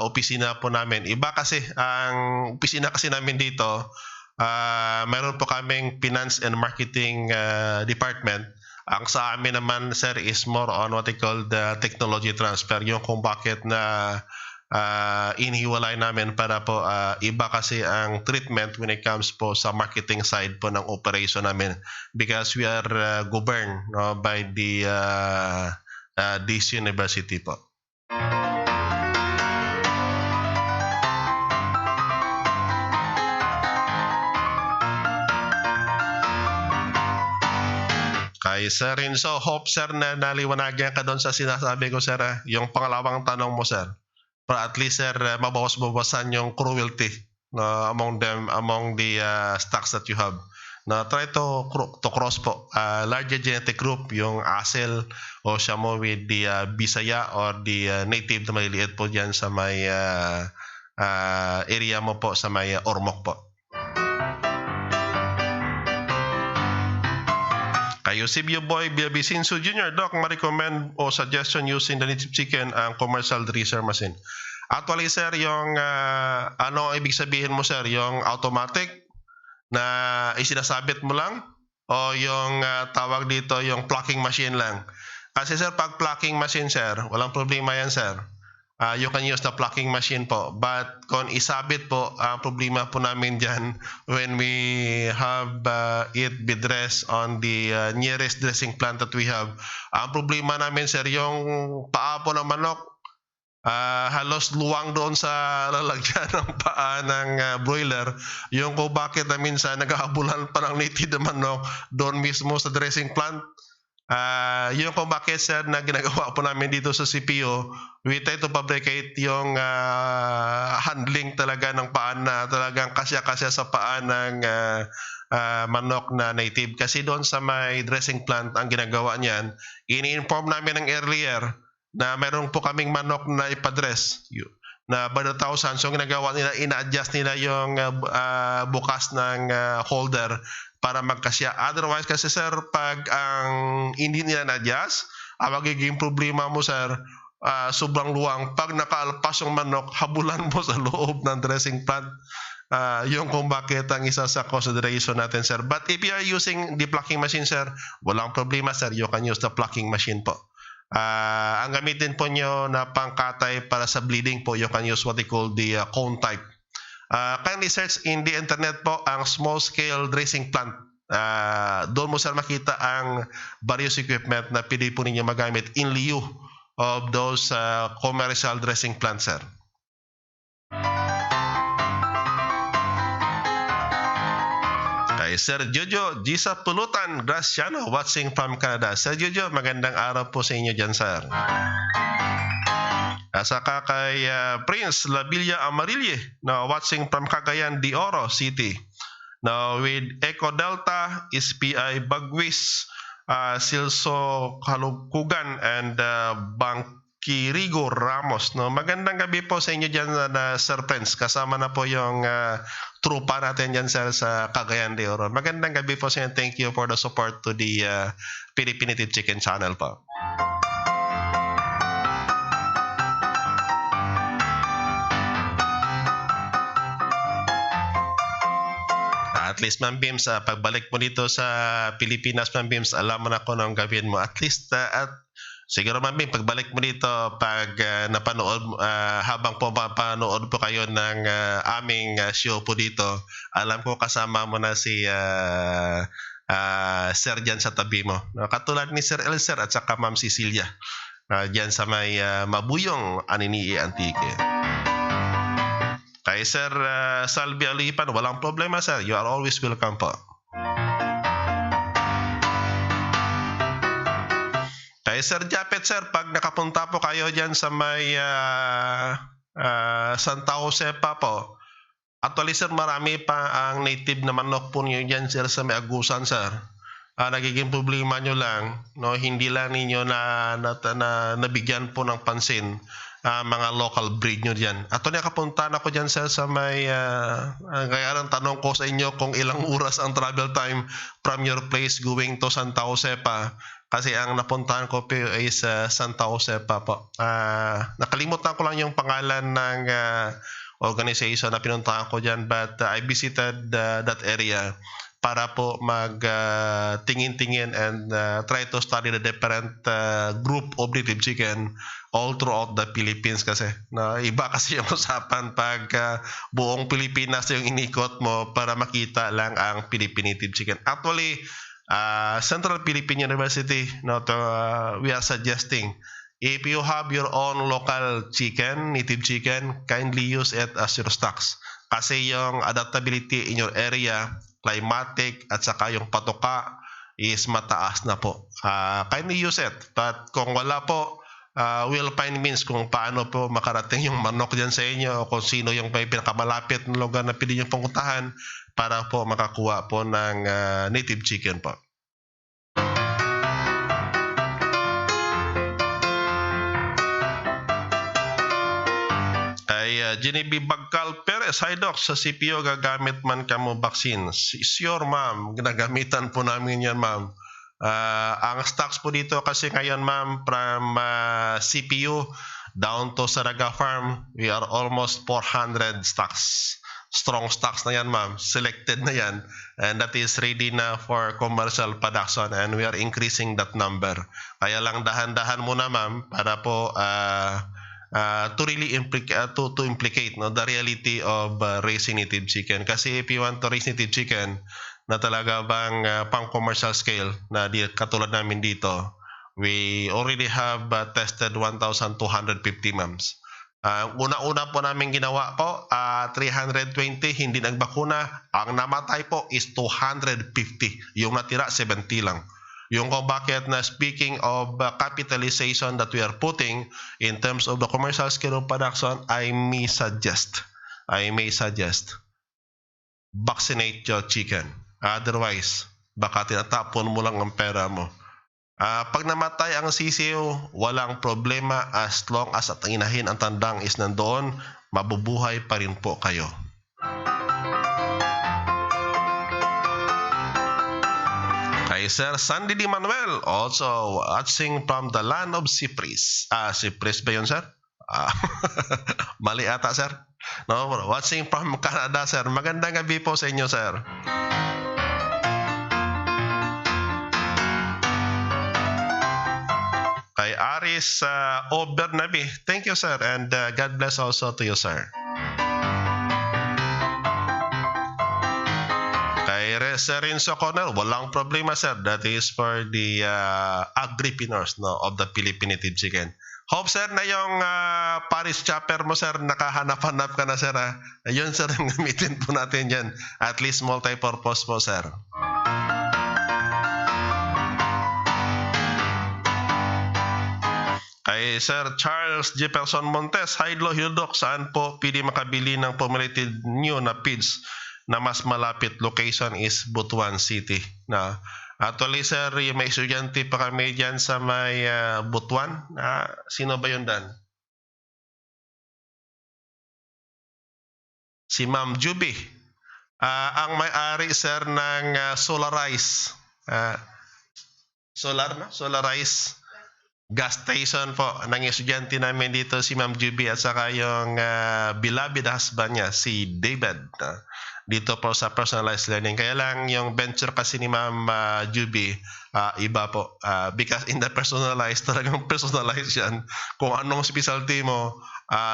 opisina po namin. Iba kasi, ang opisina kasi namin dito, meron po kaming finance and marketing department. Ang sa amin naman, sir, is more on what they call the technology transfer. Yung kung bakit na inihiwalay namin para po iba kasi ang treatment when it comes po sa marketing side po ng operation namin, because we are governed, no, by the this university po. Kay Sir Rinzo, hope, sir, na naliwanagan ka doon sa sinasabi ko, sir. Yung pangalawang tanong mo, sir, para at least, sir, mabawas-bawasan yung cruelty among the stocks that you have. Try to cross po larger genetic group, yung Asil o Shamu with the Bisaya or the native na maliliit po dyan sa may area mo po, sa may Ormoc po. Kay Eusebio Boy Villavicencio Jr., Doc, ma-recommend o suggestion using the native chicken ang commercial dresser machine. Actually, sir, yung ano ibig sabihin mo, sir, yung automatic na isinasabit mo lang o yung tawag dito yung plucking machine lang? Kasi, sir, pag plucking machine, sir, walang problema yan, sir. You can use the plucking machine po. But kung isabit po, ang problema po namin dyan when we have it be dressed on the nearest dressing plant that we have, ang problema namin, sir, yung paa po ng manok, halos luwang doon sa lalagyan ng paa ng broiler. Yung kung bakit na minsan naghahabulan pa ng native na manok doon mismo sa dressing plant. Yung kung bakit, sir, na ginagawa po namin dito sa CPO, we try to fabricate yung handling talaga ng paa na talagang kasya-kasya sa paa ng manok na native. Kasi doon sa may dressing plant, ang ginagawa niyan, ini-inform namin ng earlier na meron po kaming manok na ipadress. na by the thousands. So ginagawa nila, ina-adjust nila yung bukas ng holder para magkasya. Otherwise kasi sir, pag ang hindi nila na-adjust, ang magiging problema mo sir, sobrang luwang. Pag nakaalpas yung manok, habulan mo sa loob ng dressing plant. Yung kung bakit ang isa sa consideration natin sir. But if you are using the plucking machine sir, walang problema sir, you can use the plucking machine po. Ang gamitin po nyo na pangkatay para sa bleeding po, you can use what they call the cone type. Kindly search in the internet po ang small scale dressing plant. Doon mo sir makita ang various equipment na pwede po ninyo magamit in lieu of those commercial dressing plants sir. Kay Sir Jojo Gisa Pulutan Graciano watching from Canada. Sir Jojo, magandang araw po sa inyo dyan sir. Saka kay Prince Labilla Amarille na watching from Cagayan de Oro City. Now with Eco Delta, SPI Bagwis, Silso Kalukugan and Bangkirigo Ramos. No, magandang gabi po sa inyo dyan na Sir Prince. Kasama na po yung trupa natin dyan sir sa Cagayan de Oro. Magandang gabi po sa inyo. Thank you for the support to the Pilipinative Chicken channel po. At least Ma'am Bims, pagbalik mo dito sa Pilipinas Ma'am Bims, alam mo na kung anong gawin mo. At least at siguro Ma'am Bims, pagbalik mo dito, pag napanood, habang po mapanood po kayo ng aming show po dito, alam ko kasama mo na si Sir dyan sa tabi mo. Katulad ni Sir Elser at saka Ma'am Cecilia, dyan sa may Mabuyong Anini Antique. Kay Sir Salvi Alipan, walang problema sir. You are always welcome po. Kay Sir Japet sir, pag nakapunta po kayo dyan sa may Santa Jose pa po, actually sir, marami pa ang native na manok po nyo dyan sir sa may Agusan sir. Nagiging problema nyo lang, no, hindi lang ninyo na nabigyan po ng pansin mga local breed nyo dyan. At nakapunta na ko dyan sir sa may kaya ang tanong ko sa inyo kung ilang oras ang travel time from your place going to Santa Jose pa, kasi ang napuntahan ko po is Santa Jose pa po. Nakalimutan ko lang yung pangalan ng organization na pinuntahan ko dyan, but I visited that area para po tingin-tingin and try to study the different group of native chicken all throughout the Philippines kasi. Na iba kasi yung usapan pag buong Pilipinas yung inikot mo para makita lang ang Philippine native chicken. Actually, Central Philippine University, we are suggesting, if you have your own local chicken, native chicken, kindly use it as your stocks. Kasi yung adaptability in your area, climatic, at saka yung patoka is mataas na po. Kindly use it. But kung wala po, we'll find means kung paano po makarating yung manok dyan sa inyo, o kung sino yung may pinakamalapit na lugar na pwede nyo puntahan para po makakuha po ng native chicken po. Ay Genevieve Bagcal Perez, hi Doc, sa CPO gagamit man kamo vaccine? Sure ma'am, ginagamitan po namin yan ma'am. Ang stocks po dito kasi ngayon ma'am, from CPU down to Saraga Farm, we are almost 400 stocks. Strong stocks na yan ma'am, selected na yan, and that is ready na for commercial production, and we are increasing that number. Kaya lang dahan-dahan muna ma'am para po to really implicate the reality of raising native chicken. Kasi if you want to raise native chicken na talaga bang pang commercial scale na katulad namin dito, we already have tested 1,250 ma'ams. Una-una po namin ginawa po 320 hindi nagbakuna. Ang namatay po is 250. Yung natira 70 lang. Yung kung bakit na speaking of capitalization that we are putting in terms of the commercial scale of production, I may suggest vaccinate your chicken. Otherwise, baka tinatapon mo lang ang pera mo. Pag namatay ang sisiw, walang problema as long as at inahin ang tandang is nandoon. mabubuhay pa rin po kayo. Kay Sir Sandy Di Manuel, also watching from the land of Cyprus. Cyprus ba yun, sir? Mali ata, sir. No, watching from Canada, sir. Magandang gabi po sa inyo, sir. Kay Aris Obernabi, thank you, sir, and God bless also to you, sir. Kay Sir Renzo Cornel, walang problema, sir. That is for the agripreneurs, no, of the Philippine Native Chicken. Hope, sir, na yung Paris chopper mo, sir, nakahanap-hanap ka na, sir. Ayun, sir, gamitin po natin yan. At least multi-purpose po, sir. Kay Sir Charles Jefferson Montes, Hidlo Hildok, saan po pwede makabili ng formulated new na feeds na mas malapit? Location is Butuan City. Na actually, sir, may estudyante pa kami dyan sa may Butuan. Sino ba yun, Dan? Si Ma'am Juby. Ang may-ari, sir, ng Solarize. Solarize gas station po ng estudyante namin dito, si Ma'am Juby, at saka yung beloved husband niya, si David. Dito po sa personalized learning. Kaya lang yung venture kasi ni Ma'am Juby, iba po. Because in the personalized, talagang personalized yan. Kung anong specialty mo,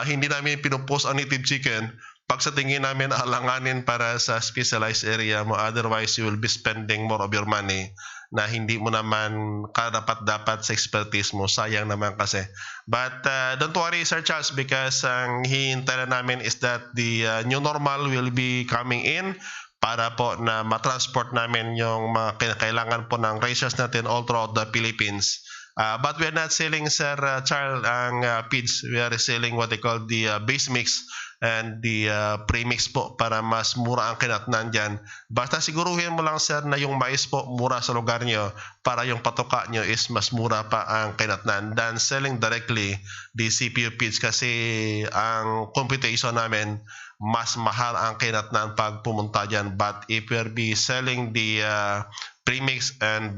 hindi namin pinupost ang native chicken. Pag sa tingin namin, alanganin para sa specialized area mo. Otherwise, you will be spending more of your money na hindi mo naman karapat-dapat sa expertise mo. Sayang naman kasi. But don't worry, Sir Charles, because ang hihintay na namin is that the new normal will be coming in para po na matransport namin yung mga kailangan po ng racers natin all throughout the Philippines. But we are not selling, Sir Charles, ang feeds. We are selling what they call the base mix and the premix po para mas mura ang kinatnan dyan. Basta siguruhin mo lang, sir, na yung mais po mura sa lugar nyo para yung patoka nyo is mas mura pa ang kinatnan than selling directly the CPU feeds, kasi ang computation namin mas mahal ang kinatnan pag pumunta dyan. But if we'll be selling the premix and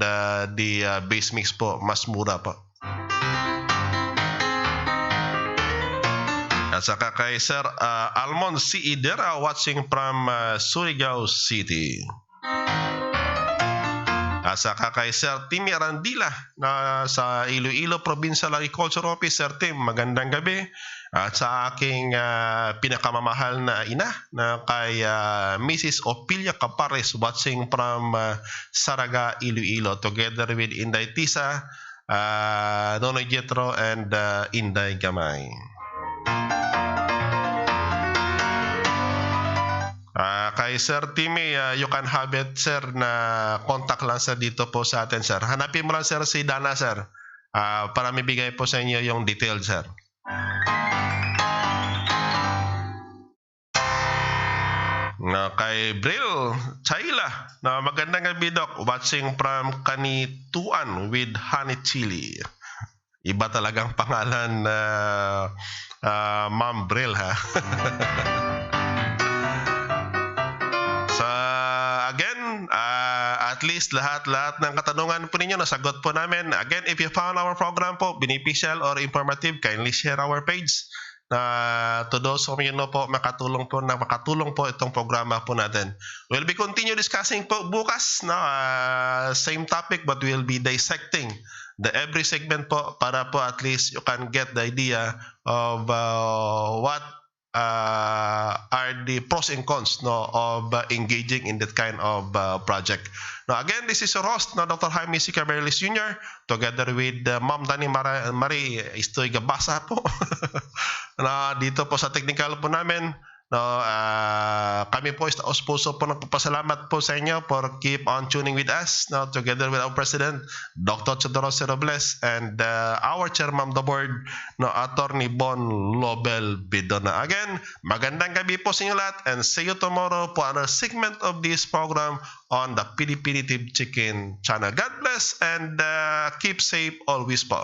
the base mix po, mas mura po. At saka kay Sir Almond C. Idera, watching from Surigao City. At saka kay Sir Tim Arandila na sa Iloilo Provincial Agriculture Office. Sir Tim, magandang gabi. At sa aking pinakamamahal na ina na kay Mrs. Opilia Capares, watching from Saraga, Iloilo, together with Inday Tisa, Nonoy Jetro, and Inday Gamay. Kay Sir Timmy, you can have it, sir, na contact lang, sir, dito po sa atin, sir. Hanapin mo lang, sir, si Dana, sir, para mibigay po sa inyo yung detail, sir. Kay Bril Chayla, na magandang gabi, Doc, watching from Kanituan with honey chili. Iba talagang pangalan, Ma'am Bril, ha? At least lahat ng katanungan po ninyo nasagot po namin. Again, if you found our program po beneficial or informative, kindly share our page. To those of you know po, makatulong po itong programa po natin. We'll be continue discussing po bukas, no? Same topic, but we'll be dissecting the every segment po para po at least you can get the idea of what are the pros and cons, no, of engaging in that kind of project. Now, again, this is your host, no, Dr. Jaime C. Caberlis Jr., together with Ma'am Dani Marie Istoy Gabasa po. Na dito po sa technical po namin. No, kami po is puso po nagpapasalamat po sa inyo for keep on tuning with us, no, together with our President, Dr. Chodoroso Robles, and our Chairman of the Board, no, Attorney Bon Lobel Bidona. Again, magandang gabi po sa inyo lahat, and see you tomorrow for another segment of this program on the Philippine Native Chicken channel. God bless and keep safe always po.